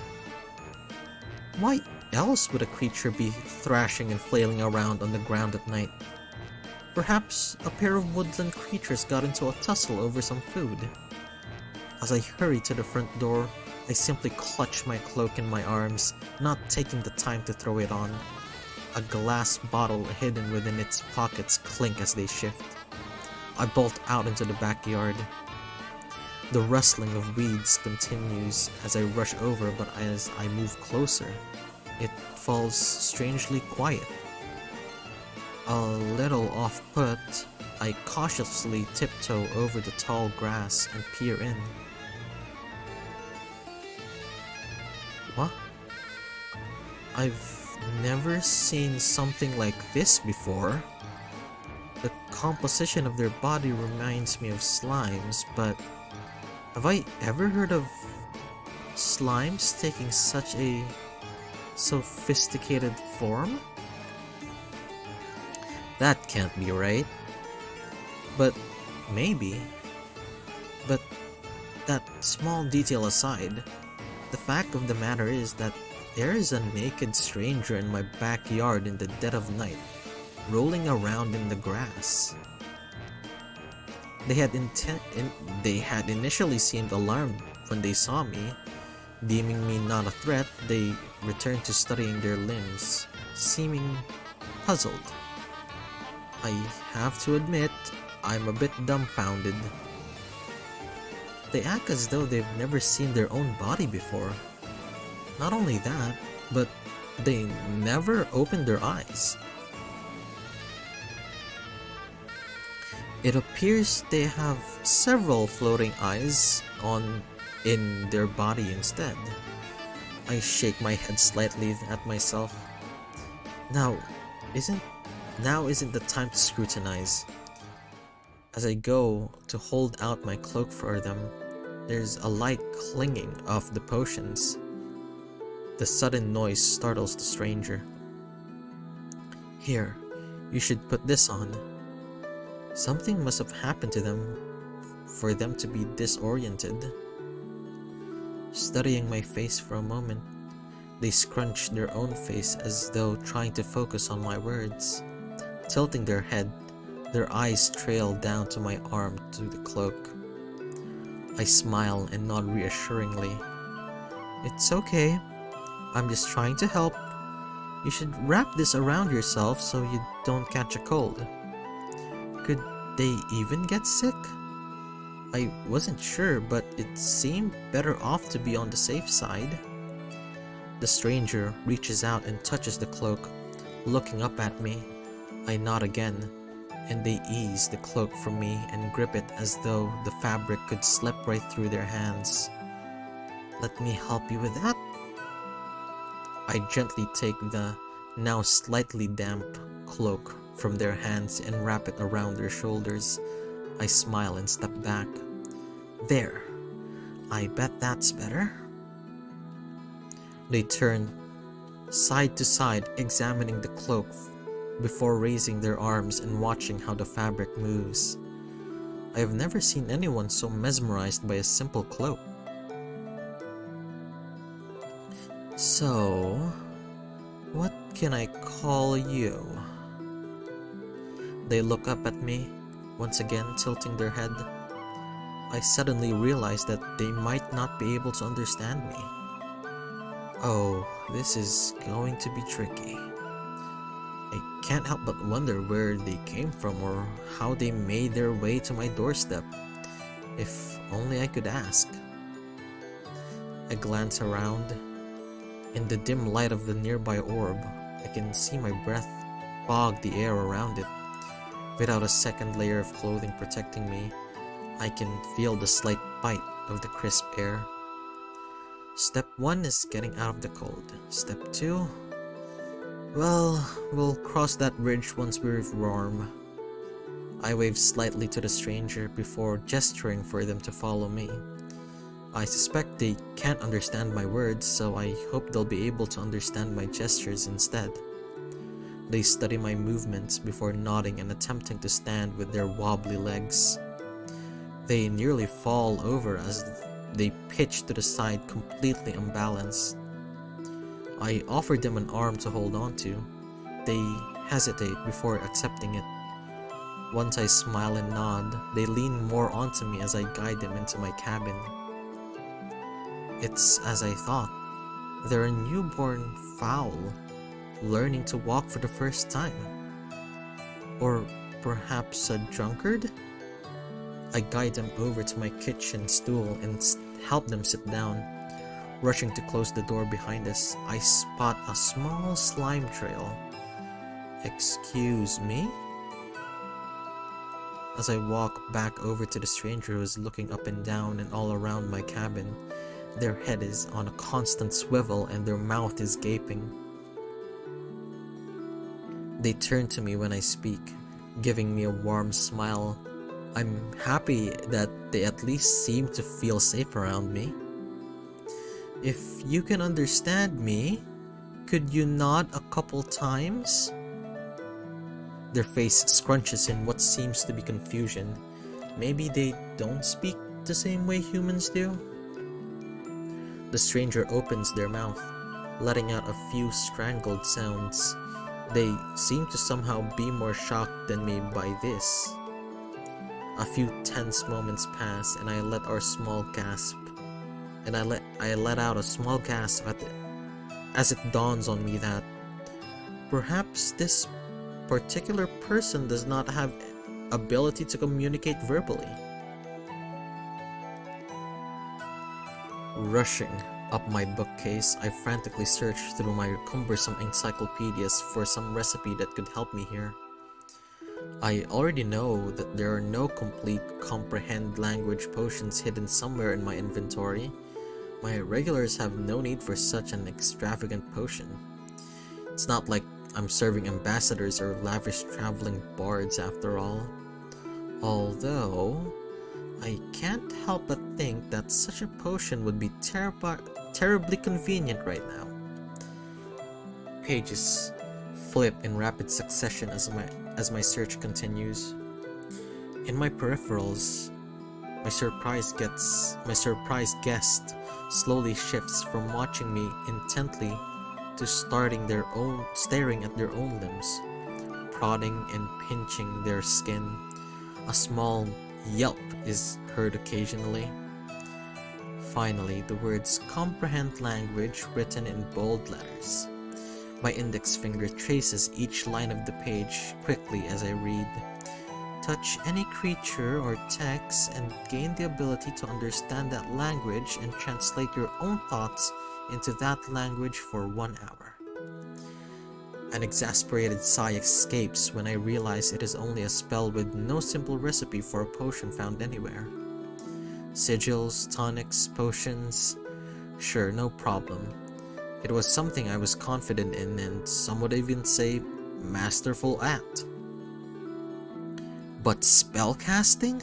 Why else would a creature be thrashing and flailing around on the ground at night? Perhaps a pair of woodland creatures got into a tussle over some food. As I hurry to the front door, I simply clutch my cloak in my arms, not taking the time to throw it on. A glass bottle hidden within its pockets clink as they shift. I bolt out into the backyard. The rustling of weeds continues as I rush over, but as I move closer, it falls strangely quiet. A little off-put, I cautiously tiptoe over the tall grass and peer in. What? I've never seen something like this before. The composition of their body reminds me of slimes, but have I ever heard of slimes taking such a sophisticated form? That can't be right. But maybe. But that small detail aside, the fact of the matter is that there is a naked stranger in my backyard in the dead of night, rolling around in the grass. They had initially seemed alarmed when they saw me. Deeming me not a threat, they returned to studying their limbs, seeming puzzled. I have to admit, I'm a bit dumbfounded. They act as though they've never seen their own body before. Not only that, but they never open their eyes. It appears they have several floating eyes in their body instead. I shake my head slightly at myself. Now isn't the time to scrutinize. As I go to hold out my cloak for them, there's a light clinging of the potions. The sudden noise startles the stranger. Here, you should put this on. Something must have happened to them for them to be disoriented. Studying my face for a moment, they scrunch their own face as though trying to focus on my words. Tilting their head, their eyes trail down to my arm through the cloak. I smile and nod reassuringly. It's okay. I'm just trying to help. You should wrap this around yourself so you don't catch a cold. Could they even get sick? I wasn't sure, but it seemed better off to be on the safe side. The stranger reaches out and touches the cloak, looking up at me. I nod again, and they ease the cloak from me and grip it as though the fabric could slip right through their hands. Let me help you with that. I gently take the now slightly damp cloak from their hands and wrap it around their shoulders. I smile and step back. There. I bet that's better. They turn side to side, examining the cloak before raising their arms and watching how the fabric moves. I have never seen anyone so mesmerized by a simple cloak. So, what can I call you? They look up at me, once again tilting their head. I suddenly realize that they might not be able to understand me. Oh, this is going to be tricky. I can't help but wonder where they came from or how they made their way to my doorstep. If only I could ask. I glance around. In the dim light of the nearby orb, I can see my breath fog the air around it. Without a second layer of clothing protecting me, I can feel the slight bite of the crisp air. Step 1 is getting out of the cold. Step 2? Well, we'll cross that bridge once we're warm. I wave slightly to the stranger before gesturing for them to follow me. I suspect they can't understand my words, so I hope they'll be able to understand my gestures instead. They study my movements before nodding and attempting to stand with their wobbly legs. They nearly fall over as they pitch to the side, completely unbalanced. I offer them an arm to hold on to. They hesitate before accepting it. Once I smile and nod, they lean more onto me as I guide them into my cabin. It's as I thought. They're a newborn fowl, learning to walk for the first time. Or perhaps a drunkard? I guide them over to my kitchen stool and help them sit down. Rushing to close the door behind us, I spot a small slime trail. Excuse me? As I walk back over to the stranger who is looking up and down and all around my cabin, their head is on a constant swivel and their mouth is gaping. They turn to me when I speak, giving me a warm smile. I'm happy that they at least seem to feel safe around me. If you can understand me, could you nod a couple times? Their face scrunches in what seems to be confusion. Maybe they don't speak the same way humans do? The stranger opens their mouth, letting out a few strangled sounds. They seem to somehow be more shocked than me by this. A few tense moments pass, and I let out a small gasp as it dawns on me that perhaps this particular person does not have ability to communicate verbally. Rushing up my bookcase, I frantically search through my cumbersome encyclopedias for some recipe that could help me here. I already know that there are no complete comprehend language potions hidden somewhere in my inventory. My regulars have no need for such an extravagant potion. It's not like I'm serving ambassadors or lavish traveling bards after all. Although, I can't help but think that such a potion would be terribly convenient right now. Pages flip in rapid succession as my search continues. In my peripherals, my surprised guest slowly shifts from watching me intently to staring at their own limbs, prodding and pinching their skin. A small yelp is heard occasionally. Finally, the words comprehend language written in bold letters. My index finger traces each line of the page quickly as I read. Touch any creature or text and gain the ability to understand that language and translate your own thoughts into that language for 1 hour. An exasperated sigh escapes when I realize it is only a spell with no simple recipe for a potion found anywhere. Sigils, tonics, potions, sure, no problem. It was something I was confident in, and some would even say masterful at. But spellcasting?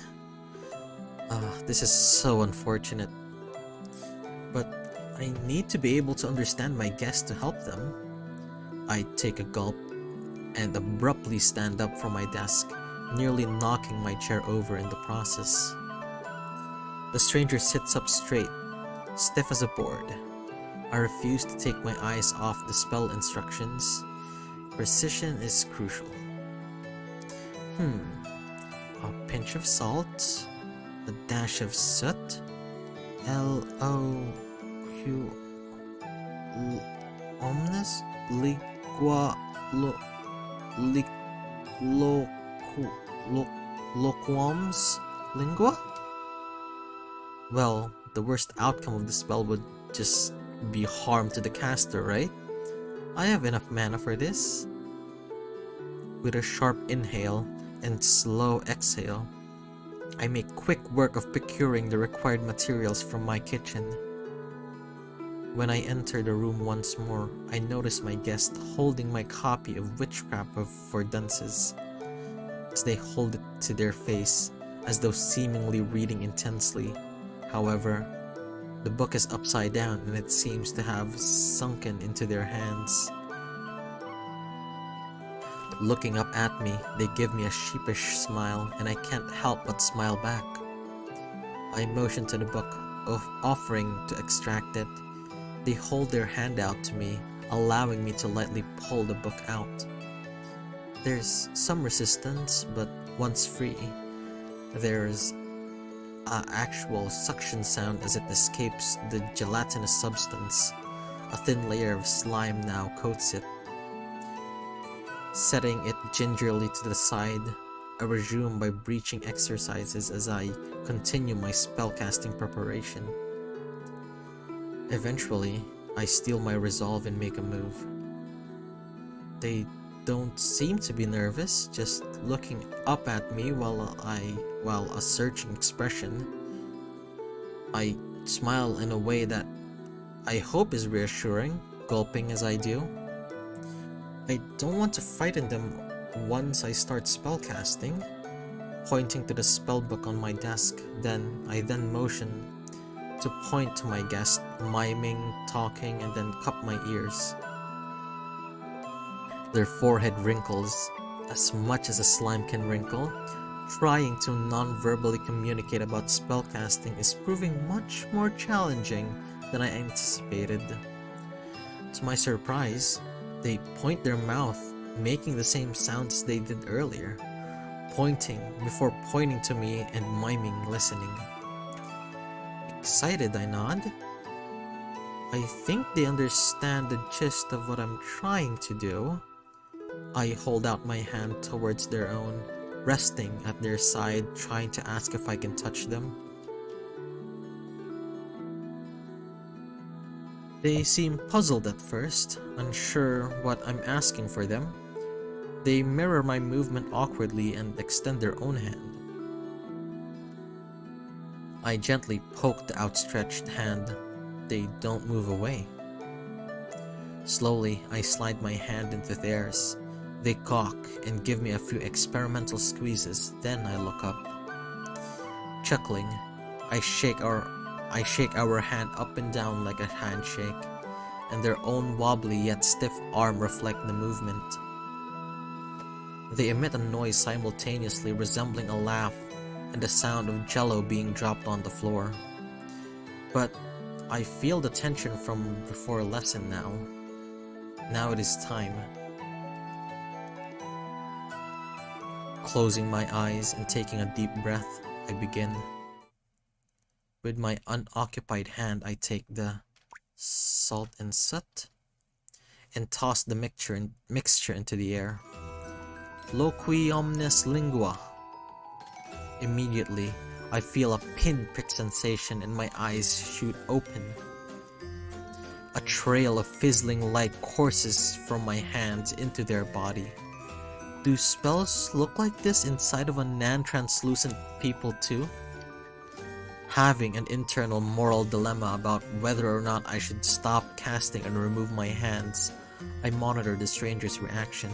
This is so unfortunate. But I need to be able to understand my guests to help them. I take a gulp and abruptly stand up from my desk, nearly knocking my chair over in the process. The stranger sits up straight, stiff as a board. I refuse to take my eyes off the spell instructions. Precision is crucial. A pinch of salt, a dash of soot, L-O-Q, omnis, liqua, loquams, lingua? Well, the worst outcome of the spell would just be harm to the caster, right? I have enough mana for this. With a sharp inhale and slow exhale, I make quick work of procuring the required materials from my kitchen. When I enter the room once more, I notice my guest holding my copy of Witchcraft for Dunces, as they hold it to their face, as though seemingly reading intensely. However, the book is upside down and it seems to have sunken into their hands. Looking up at me, they give me a sheepish smile, and I can't help but smile back. I motion to the book, offering to extract it. They hold their hand out to me, allowing me to lightly pull the book out. There's some resistance, but once free, there's an actual suction sound as it escapes the gelatinous substance. A thin layer of slime now coats it. Setting it gingerly to the side, I resume by breaching exercises as I continue my spellcasting preparation. Eventually, I steel my resolve and make a move. They don't seem to be nervous, just looking up at me while a searching expression. I smile in a way that I hope is reassuring, gulping as I do. I don't want to frighten them once I start spellcasting. Pointing to the spellbook on my desk, I then motion to point to my guest, miming, talking, and then cup my ears. Their forehead wrinkles as much as a slime can wrinkle. Trying to non-verbally communicate about spellcasting is proving much more challenging than I anticipated. To my surprise, they point their mouth, making the same sounds they did earlier. pointing to me and miming listening. Excited, I nod. I think they understand the gist of what I'm trying to do. I hold out my hand towards their own, resting at their side, trying to ask if I can touch them. They seem puzzled at first, unsure what I'm asking for them. They mirror my movement awkwardly and extend their own hand. I gently poke the outstretched hand. They don't move away. Slowly, I slide my hand into theirs. They gawk and give me a few experimental squeezes, then I look up. Chuckling, I shake our hand up and down like a handshake, and their own wobbly yet stiff arm reflect the movement. They emit a noise simultaneously resembling a laugh and the sound of jello being dropped on the floor. But I feel the tension from before lesson now. Now it is time. Closing my eyes and taking a deep breath, I begin. With my unoccupied hand, I take the salt and soot and toss the mixture into the air. Loqui omnes lingua. Immediately, I feel a pinprick sensation and my eyes shoot open. A trail of fizzling light courses from my hands into their body. Do spells look like this inside of a non-translucent people too? Having an internal moral dilemma about whether or not I should stop casting and remove my hands, I monitor the stranger's reaction.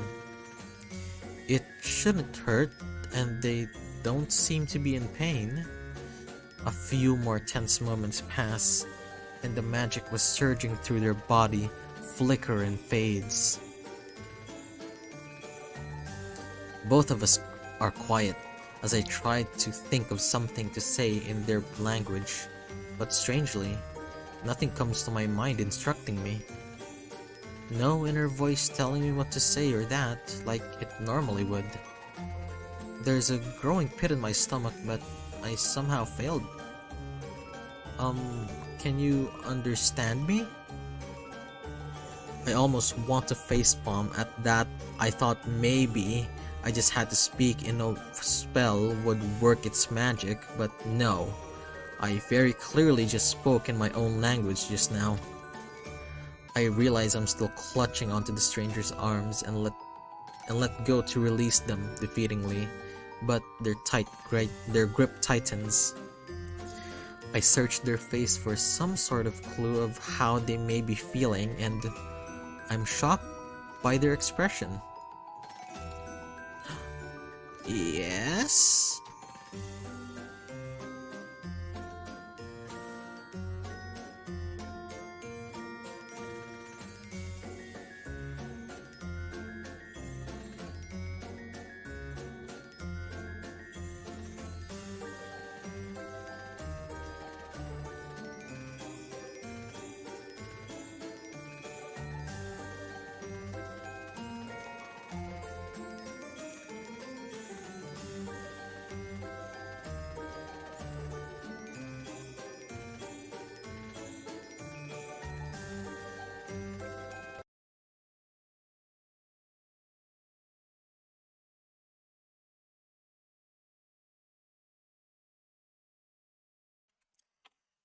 It shouldn't hurt, and they don't seem to be in pain. A few more tense moments pass, and the magic was surging through their body, flicker and fades. Both of us are quiet as I try to think of something to say in their language, but strangely, nothing comes to my mind instructing me. No inner voice telling me what to say or that, like it normally would. There's a growing pit in my stomach, but I somehow failed. Can you understand me? I almost want to facepalm at that. I thought maybe I just had to speak in a spell would work its magic, but no. I very clearly just spoke in my own language just now. I realize I'm still clutching onto the stranger's arms and let go to release them defeatingly, but their grip tightens. I search their face for some sort of clue of how they may be feeling, and I'm shocked by their expression. Yes?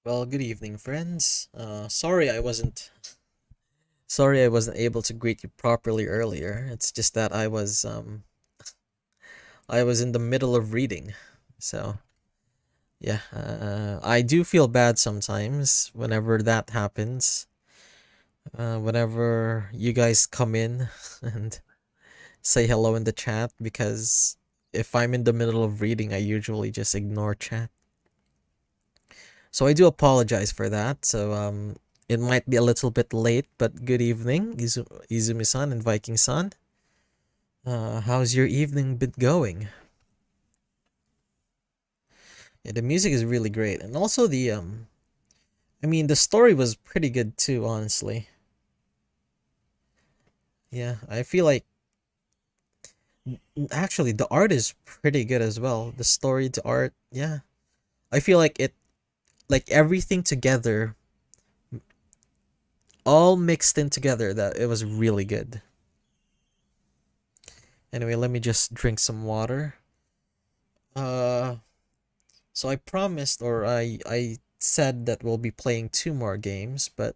Well, good evening, friends. Sorry I wasn't able to greet you properly earlier. It's just that I was in the middle of reading. So, yeah, I do feel bad sometimes whenever that happens. Whenever you guys come in and say hello in the chat, because if I'm in the middle of reading, I usually just ignore chat. So I do apologize for that. So it might be a little bit late, but good evening, Izumi-san and Viking-san. How's your evening been going? Yeah, the music is really great, and also the story was pretty good too, honestly. Yeah, I feel like Actually, the art is pretty good as well. The story, the art, yeah. I feel like like everything together, all mixed in together, that it was really good. Anyway, let me just drink some water. Uh, so I promised, or I said that we'll be playing two more games, but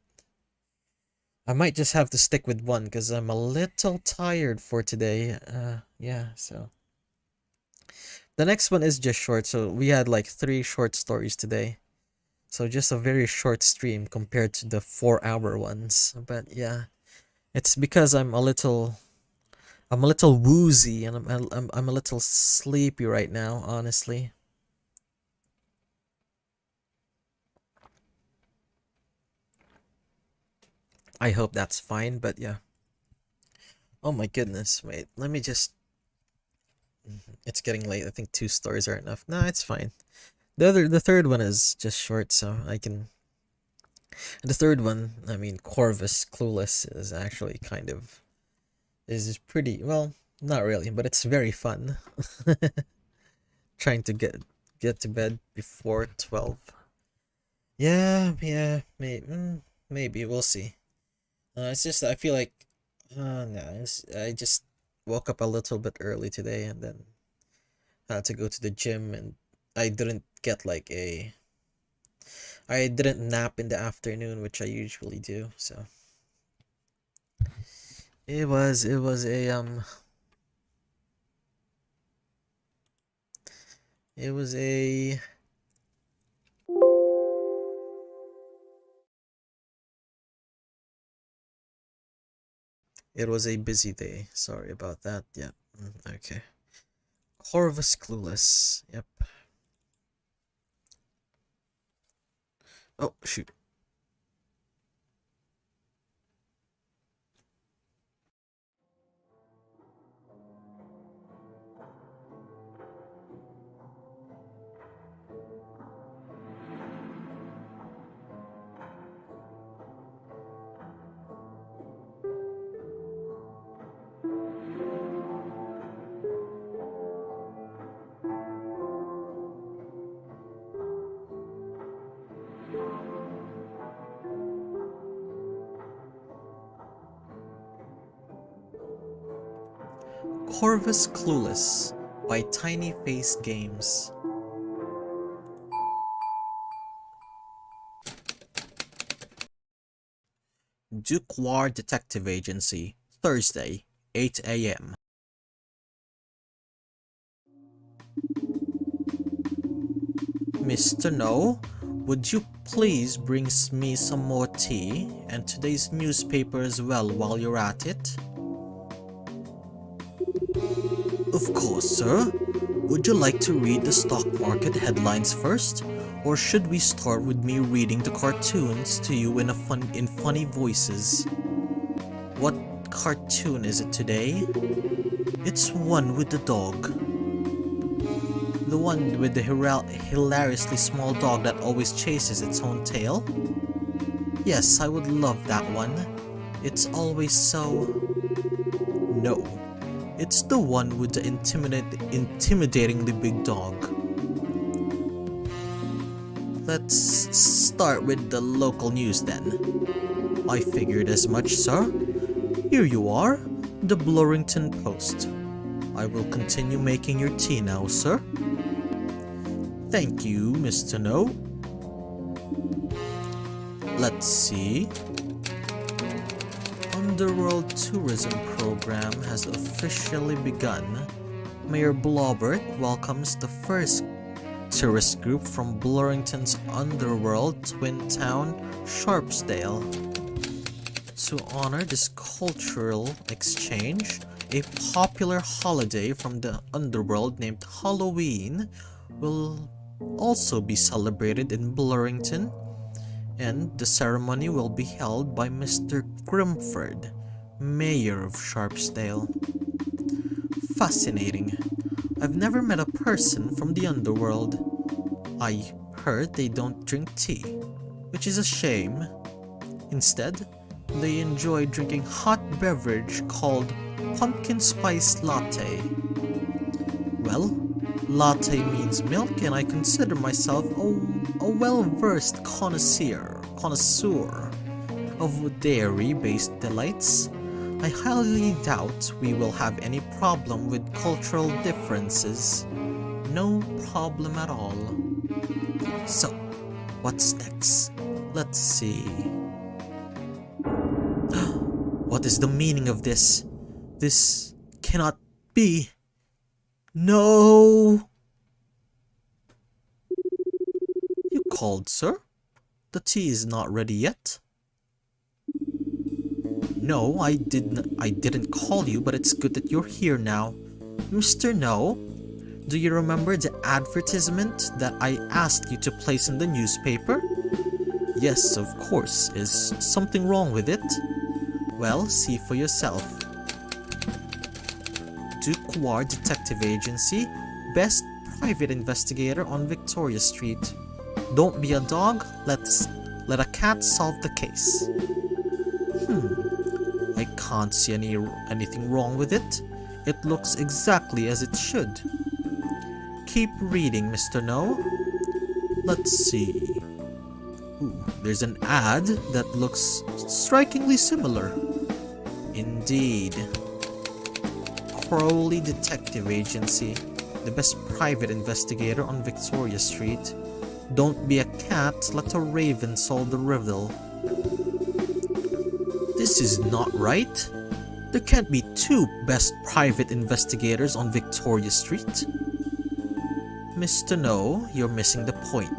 I might just have to stick with one because I'm a little tired for today. Yeah, so the next one is just short. So we had like three short stories today. So just a very short stream compared to the 4 hour ones. But yeah, it's because I'm a little woozy and I'm a little sleepy right now, honestly. I hope that's fine, but yeah. Oh my goodness, wait, let me just. It's getting late. I think two stories are enough. No, it's fine. The third one is just short, so I can. The third one, I mean, Corvus Clueless is actually kind of is pretty well, not really, but it's very fun. Trying to get to bed before 12. Yeah, maybe we'll see. It's just I feel like, no, I just woke up a little bit early today and then had to go to the gym and I didn't get like a I didn't nap in the afternoon, which I usually do. So it was a it was a it was a busy day. Sorry about that. Yeah. Okay. Corvus Clueless. Yep. Oh shoot. Corvus Clueless by Tiny Face Games. Duke Detective Agency, Thursday, 8 a.m. Mr. No, would you please bring me some more tea and today's newspaper as well while you're at it? Of course, sir. Would you like to read the stock market headlines first? Or should we start with me reading the cartoons to you in funny voices? What cartoon is it today? It's one with the dog. The one with the hilariously small dog that always chases its own tail? Yes, I would love that one. It's always so... No. It's the one with the intimidatingly big dog. Let's start with the local news then. I figured as much, sir. Here you are, the Blurrington Post. I will continue making your tea now, sir. Thank you, Mr. No. Let's see. Underworld Tourism Program has officially begun. Mayor Blobbert welcomes the first tourist group from Blurrington's underworld twin town, Sharpsdale. To honor this cultural exchange, a popular holiday from the underworld named Halloween will also be celebrated in Blurrington, and the ceremony will be held by Mr. Grimford, Mayor of Sharpsdale. Fascinating. I've never met a person from the underworld. I heard they don't drink tea, which is a shame. Instead, they enjoy drinking hot beverage called pumpkin spice latte. Well, latte means milk, and I consider myself a well-versed connoisseur of dairy-based delights. I highly doubt we will have any problem with cultural differences. No problem at all. So, what's next? Let's see. What is the meaning of this? This cannot be. No! You called, sir? The tea is not ready yet. No, I didn't call you, but it's good that you're here now. Mr. No, do you remember the advertisement that I asked you to place in the newspaper? Yes, of course. Is something wrong with it? Well, see for yourself. Duquar Detective Agency, best private investigator on Victoria Street. Don't be a dog, let a cat solve the case. I can't see anything wrong with it. It looks exactly as it should. Keep reading, Mr. No. Let's see. Ooh, there's an ad that looks strikingly similar. Indeed. Crowley Detective Agency, the best private investigator on Victoria Street. Don't be a cat, let a raven solve the riddle. This is not right. There can't be two best private investigators on Victoria Street. Mr. No, you're missing the point.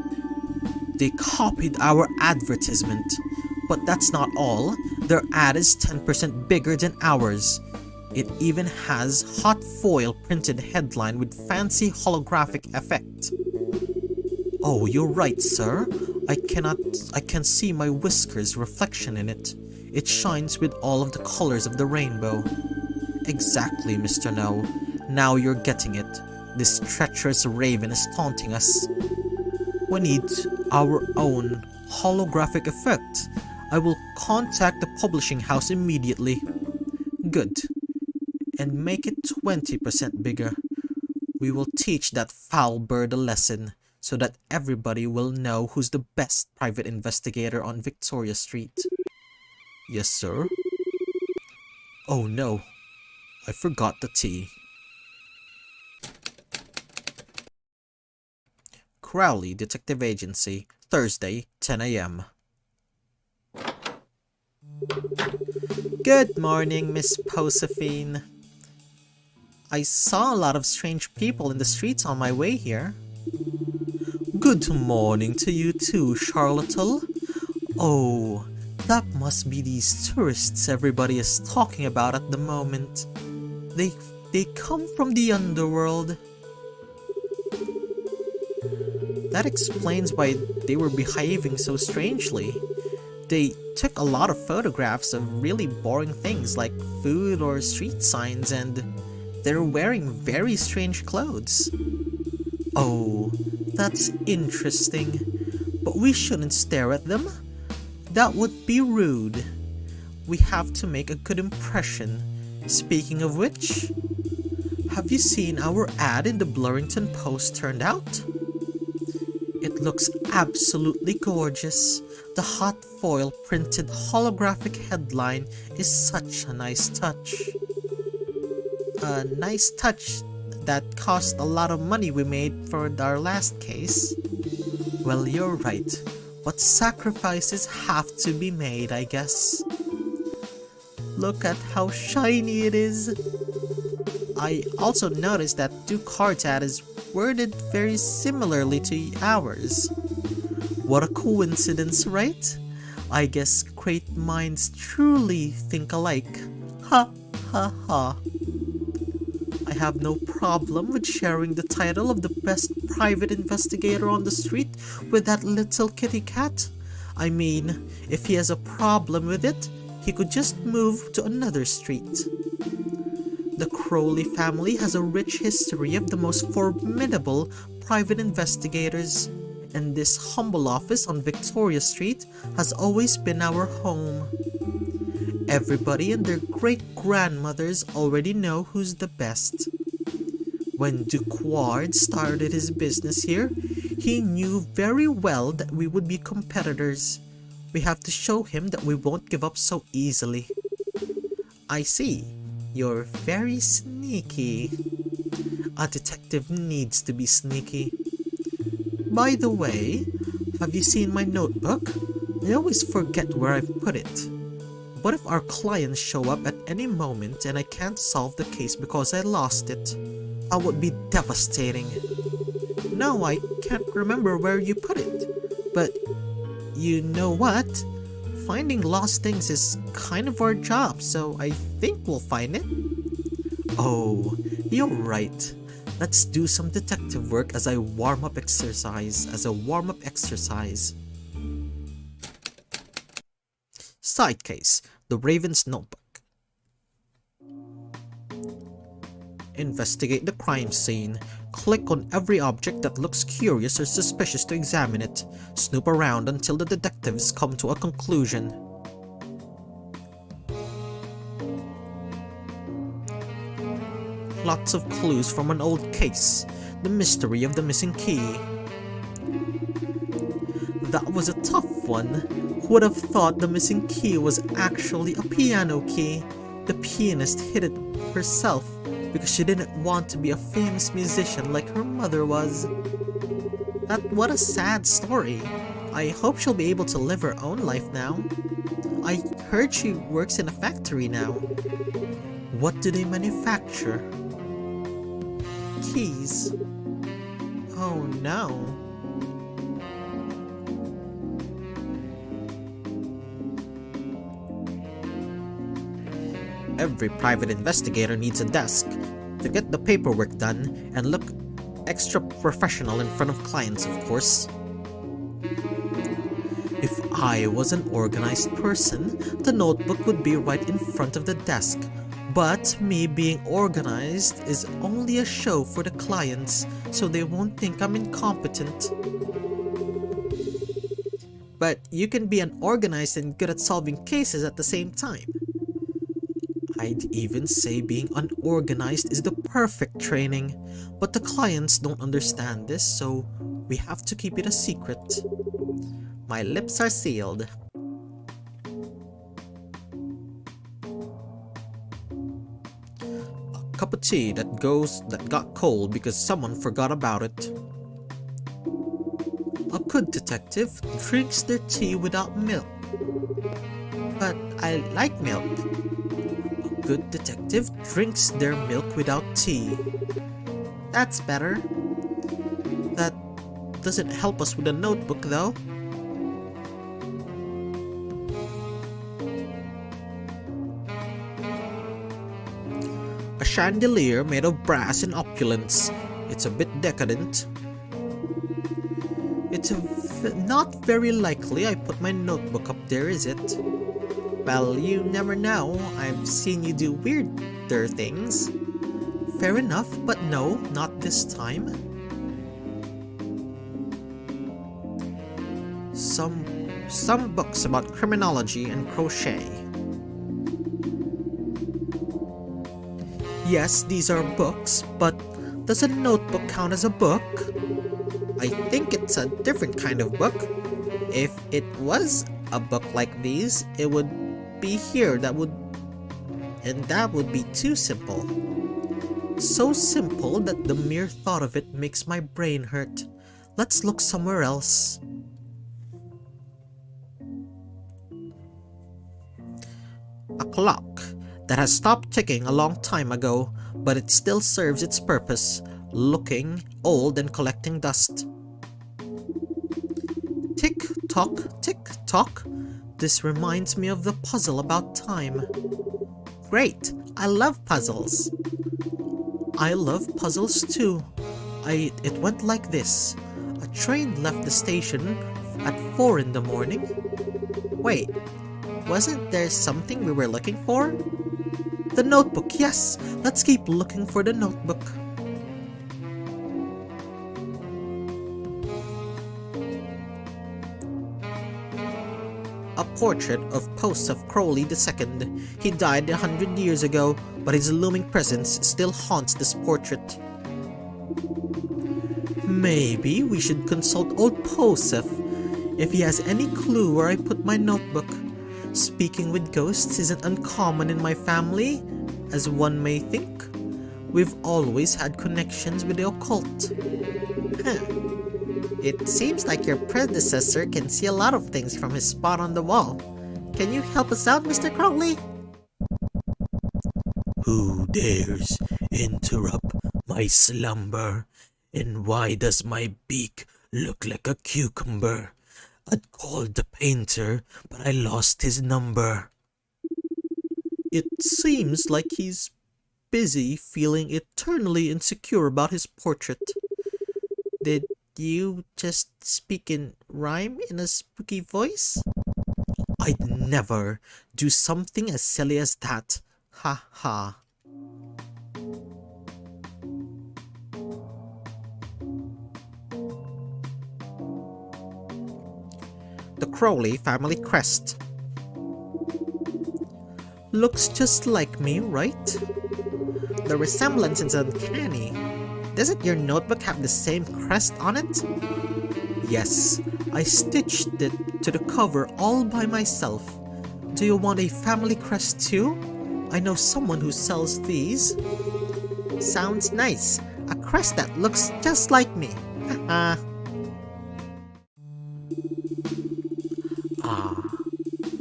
They copied our advertisement. But that's not all. Their ad is 10% bigger than ours. It even has hot foil printed headline with fancy holographic effect. Oh, you're right, sir. I can see my whiskers reflection in it. It shines with all of the colors of the rainbow. Exactly, Mr. No. Now you're getting it. This treacherous raven is taunting us. We need our own holographic effect. I will contact the publishing house immediately. Good. And make it 20% bigger. We will teach that foul bird a lesson, so that everybody will know who's the best private investigator on Victoria Street. Yes, sir. Oh no, I forgot the tea. Crowley Detective Agency, Thursday, 10 a.m. Good morning, Miss Josephine. I saw a lot of strange people in the streets on my way here. Good morning to you too, Charlotte. Oh, that must be these tourists everybody is talking about at the moment. They come from the underworld. That explains why they were behaving so strangely. They took a lot of photographs of really boring things like food or street signs, and they're wearing very strange clothes. Oh, that's interesting. But we shouldn't stare at them. That would be rude. We have to make a good impression. Speaking of which, have you seen our ad in the Blurrington Post turned out? It looks absolutely gorgeous. The hot foil printed holographic headline is such a nice touch. A nice touch that cost a lot of money we made for our last case. Well, you're right. But sacrifices have to be made, I guess. Look at how shiny it is. I also noticed that Ducard's ad is worded very similarly to ours. What a coincidence, right? I guess great minds truly think alike. Ha ha ha. I have no problem with sharing the title of the best private investigator on the street with that little kitty cat. I mean, if he has a problem with it, he could just move to another street. The Crowley family has a rich history of the most formidable private investigators, and this humble office on Victoria Street has always been our home. Everybody and their great-grandmothers already know who's the best. When Duquard started his business here, he knew very well that we would be competitors. We have to show him that we won't give up so easily. I see. You're very sneaky. A detective needs to be sneaky. By the way, have you seen my notebook? I always forget where I've put it. What if our clients show up at any moment and I can't solve the case because I lost it? That would be devastating. No, I can't remember where you put it. But you know what? Finding lost things is kind of our job, so I think we'll find it. Oh, you're right. Let's do some detective work as a warm-up exercise. Side case, the Raven's Notebook. Investigate the crime scene. Click on every object that looks curious or suspicious to examine it. Snoop around until the detectives come to a conclusion. Lots of clues from an old case. The mystery of the missing key. That was a tough one. Who would have thought the missing key was actually a piano key? The pianist hid it herself because she didn't want to be a famous musician like her mother was. What a sad story. I hope she'll be able to live her own life now. I heard she works in a factory now. What do they manufacture? Keys. Oh no. Every private investigator needs a desk to get the paperwork done and look extra professional in front of clients, of course. If I was an organized person, the notebook would be right in front of the desk. But me being organized is only a show for the clients, so they won't think I'm incompetent. But you can be unorganized and good at solving cases at the same time. I'd even say being unorganized is the perfect training, but the clients don't understand this, so we have to keep it a secret. My lips are sealed. A cup of tea that got cold because someone forgot about it. A good detective drinks their tea without milk. But I like milk. Good detective drinks their milk without tea. That's better. That doesn't help us with the notebook though. A chandelier made of brass and opulence. It's a bit decadent. It's not very likely I put my notebook up there, is it? Well, you never know. I've seen you do weirder things. Fair enough, but no, not this time. Some books about criminology and crochet. Yes, these are books, but does a notebook count as a book? I think it's a different kind of book. If it was a book like these, it would be here, that would be too simple. So simple that the mere thought of it makes my brain hurt. Let's look somewhere else. A clock that has stopped ticking a long time ago, but it still serves its purpose, looking old and collecting dust. Tick tock, tick tock. This reminds me of the puzzle about time. Great! I love puzzles. I love puzzles too. It went like this. A train left the station at 4 in the morning. Wait, wasn't there something we were looking for? The notebook, yes! Let's keep looking for the notebook. A portrait of Joseph Crowley II. He died 100 years ago, but his looming presence still haunts this portrait. Maybe we should consult old Joseph if he has any clue where I put my notebook. Speaking with ghosts isn't uncommon in my family, as one may think. We've always had connections with the occult. It seems like your predecessor can see a lot of things from his spot on the wall. Can you help us out, Mr. Crowley? Who dares interrupt my slumber? And why does my beak look like a cucumber? I'd called the painter, but I lost his number. It seems like he's busy feeling eternally insecure about his portrait. Did you just speak in rhyme in a spooky voice? I'd never do something as silly as that. Ha ha. The Crowley family crest. Looks just like me, right? The resemblance is uncanny. Doesn't your notebook have the same crest on it? Yes, I stitched it to the cover all by myself. Do you want a family crest too? I know someone who sells these. Sounds nice. A crest that looks just like me. Haha.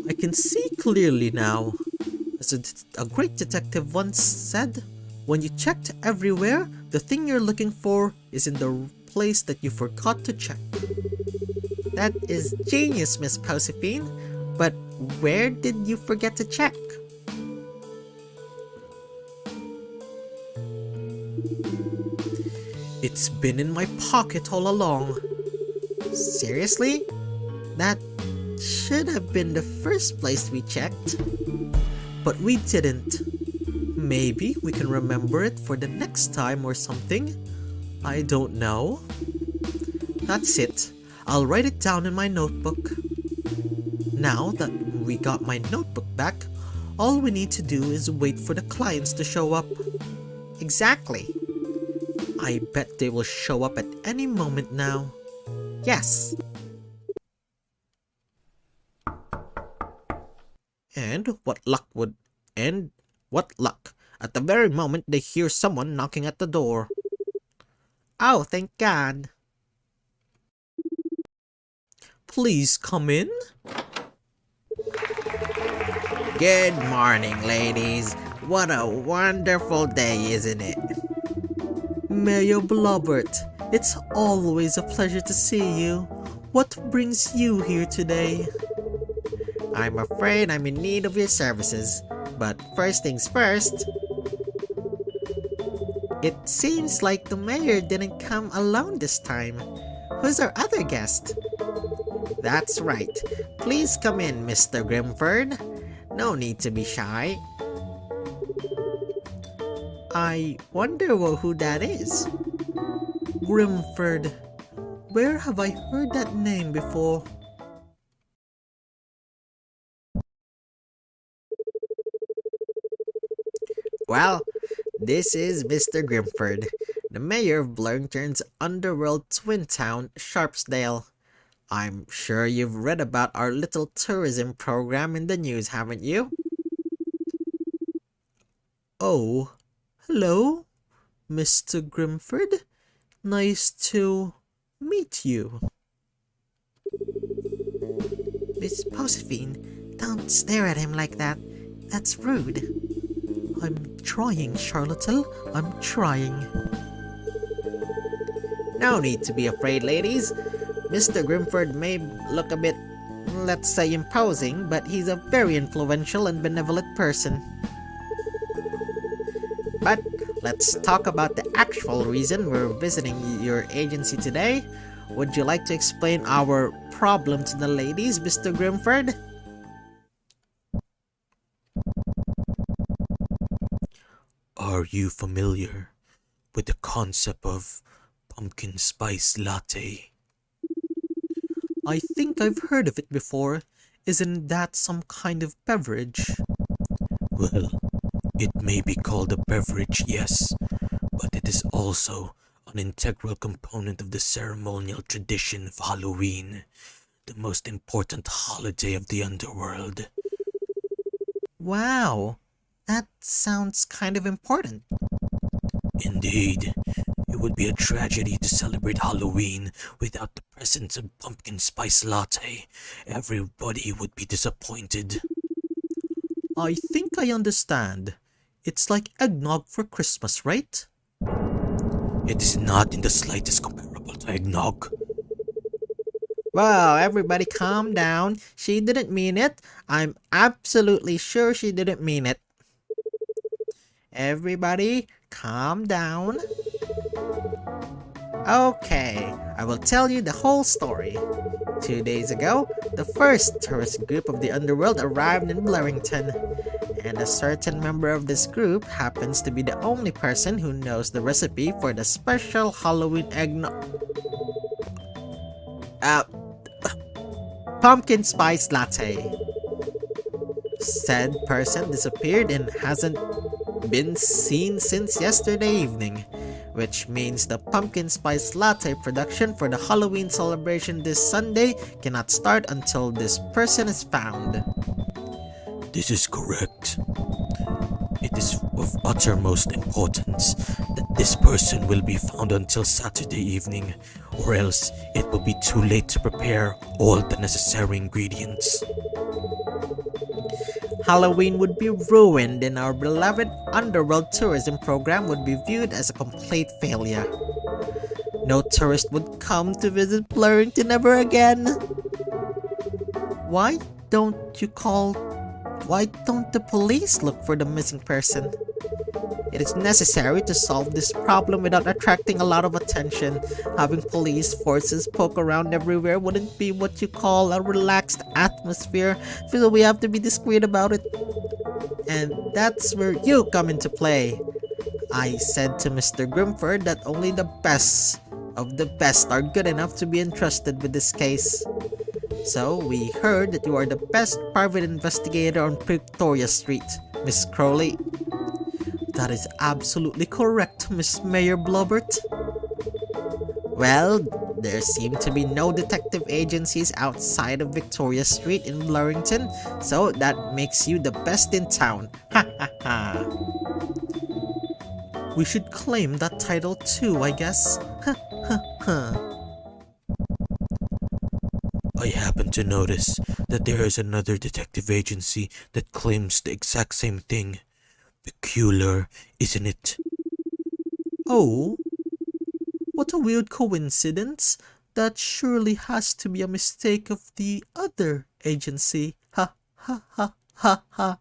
I can see clearly now. As a great detective once said, when you checked everywhere, the thing you're looking for is in the place that you forgot to check. That is genius, Miss Josephine. But where did you forget to check? It's been in my pocket all along. Seriously? That should have been the first place we checked. But we didn't. Maybe we can remember it for the next time or something. I don't know. That's it. I'll write it down in my notebook. Now that we got my notebook back, all we need to do is wait for the clients to show up. Exactly. I bet they will show up at any moment now. Yes. And what luck. At the very moment they hear someone knocking at the door. Oh, thank God. Please come in. Good morning, ladies. What a wonderful day, isn't it? Mayor Blobbert, it's always a pleasure to see you. What brings you here today? I'm afraid I'm in need of your services. But first things first. It seems like the mayor didn't come alone this time. Who's our other guest? That's right. Please come in, Mr. Grimford. No need to be shy. I wonder who that is. Grimford. Where have I heard that name before? Well, this is Mr. Grimford, the mayor of Blurrington's underworld twin town, Sharpsdale. I'm sure you've read about our little tourism program in the news, haven't you? Oh, hello, Mr. Grimford. Nice to meet you. Miss Josephine, don't stare at him like that. That's rude. I'm trying, Charlotte. I'm trying. No need to be afraid, ladies. Mr. Grimford may look a bit, let's say, imposing, but he's a very influential and benevolent person. But let's talk about the actual reason we're visiting your agency today. Would you like to explain our problem to the ladies, Mr. Grimford? Are you familiar with the concept of pumpkin spice latte? I think I've heard of it before. Isn't that some kind of beverage? Well, it may be called a beverage, yes, but it is also an integral component of the ceremonial tradition of Halloween, the most important holiday of the underworld. Wow, that sounds kind of important. Indeed, it would be a tragedy to celebrate Halloween without the presence of pumpkin spice latte. Everybody would be disappointed. I think I understand. It's like eggnog for Christmas, right? It is not in the slightest comparable to eggnog. Well, everybody calm down. She didn't mean it. I'm absolutely sure she didn't mean it. Everybody calm down. Okay, I will tell you the whole story. 2 days ago, the first tourist group of the underworld arrived in Blurrington, and a certain member of this group happens to be the only person who knows the recipe for the special Halloween eggnog. Pumpkin spice latte. Said person disappeared and hasn't been seen since yesterday evening, which means the pumpkin spice latte production for the Halloween celebration this Sunday cannot start until this person is found. This is correct. It is of uttermost importance that this person will be found until Saturday evening, or else it will be too late to prepare all the necessary ingredients. Halloween would be ruined and our beloved underworld tourism program would be viewed as a complete failure. No tourist would come to visit Blurrington ever again. Why don't the police look for the missing person? It is necessary to solve this problem without attracting a lot of attention. Having police forces poke around everywhere wouldn't be what you call a relaxed atmosphere, so we have to be discreet about it. And that's where you come into play. I said to Mr. Grimford that only the best of the best are good enough to be entrusted with this case. So we heard that you are the best private investigator on Victoria Street, Miss Crowley. That is absolutely correct, Miss Mayor Blobbert. Well, there seem to be no detective agencies outside of Victoria Street in Blurrington, so that makes you the best in town. Ha ha ha. We should claim that title too, I guess. Ha ha ha. I happen to notice that there is another detective agency that claims the exact same thing. Peculiar, isn't it? Oh, what a weird coincidence. That surely has to be a mistake of the other agency. Ha ha ha ha ha.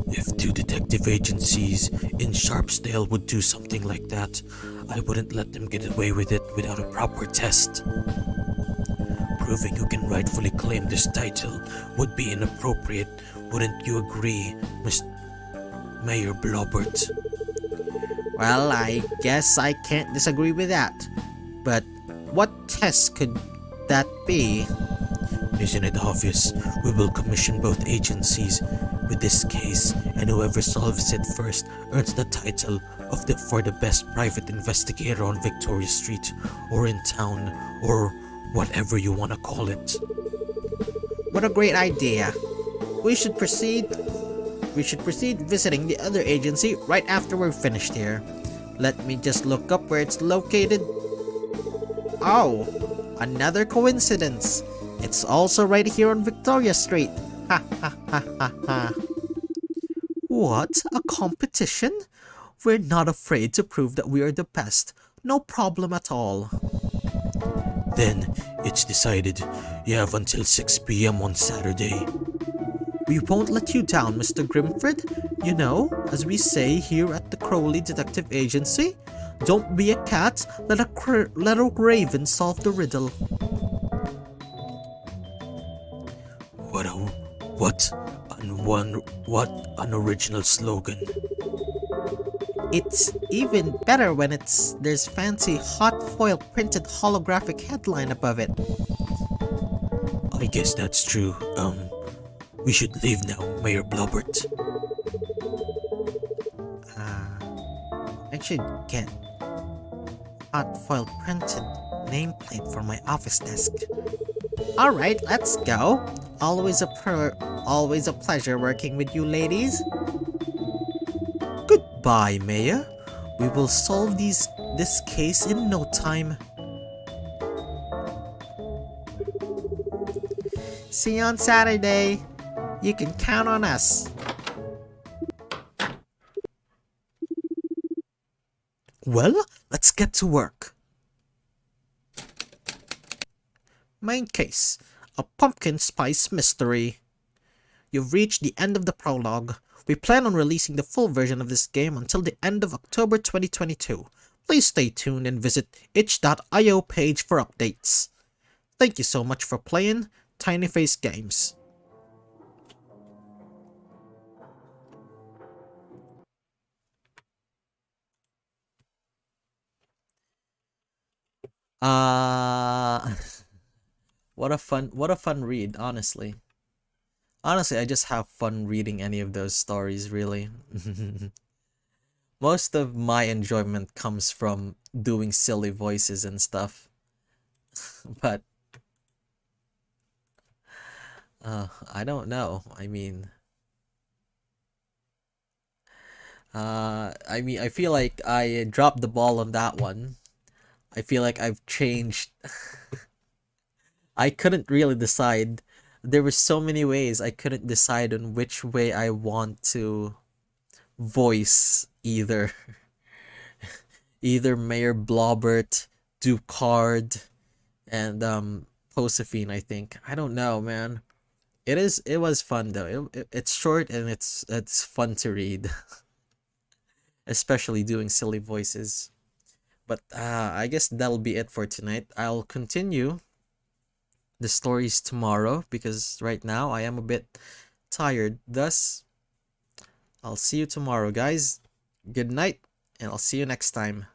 If two detective agencies in Sharpsdale would do something like that, I wouldn't let them get away with it without a proper test. Proving who can rightfully claim this title would be inappropriate, wouldn't you agree, Miss Mayor Blobbert? Well, I guess I can't disagree with that. But what test could that be? Isn't it obvious? We will commission both agencies with this case, and whoever solves it first earns the title of for the best private investigator on Victoria Street, or in town, or whatever you want to call it. What a great idea. We should proceed visiting the other agency right after we're finished here. Let me just look up where it's located. Oh, another coincidence. It's also right here on Victoria Street. Ha ha ha ha ha. What? A competition? We're not afraid to prove that we are the best. No problem at all. Then, it's decided. You have until 6 p.m. on Saturday. We won't let you down, Mr. Grimford. You know, as we say here at the Crowley Detective Agency, don't be a cat, let a raven solve the riddle. What an original slogan. It's even better when there's fancy hot foil printed holographic headline above it. I guess that's true. We should leave now, Mayor Blobbert. I should get hot foil printed nameplate for my office desk. All right, let's go. Always a pleasure working with you ladies. Goodbye, Maya. We will solve this case in no time. See you on Saturday. You can count on us. Well, let's get to work. Main case, a pumpkin spice mystery. You've reached the end of the prologue. We plan on releasing the full version of this game until the end of October 2022. Please stay tuned and visit itch.io page for updates. Thank you so much for playing Tiny Face Games. Uh what a fun read, honestly. Honestly, I just have fun reading any of those stories, really. Most of my enjoyment comes from doing silly voices and stuff. But I don't know. I feel like I dropped the ball on that one. I feel like I've changed. I couldn't really decide. There were so many ways I couldn't decide on which way I want to voice either Mayor Blobbert, Ducard, and Josephine, I think. I don't know, man. It was fun though. It's short and it's fun to read, especially doing silly voices. But I guess that'll be it for tonight. I'll continue the stories tomorrow because right now I am a bit tired. Thus, I'll see you tomorrow, guys. Good night, and I'll see you next time.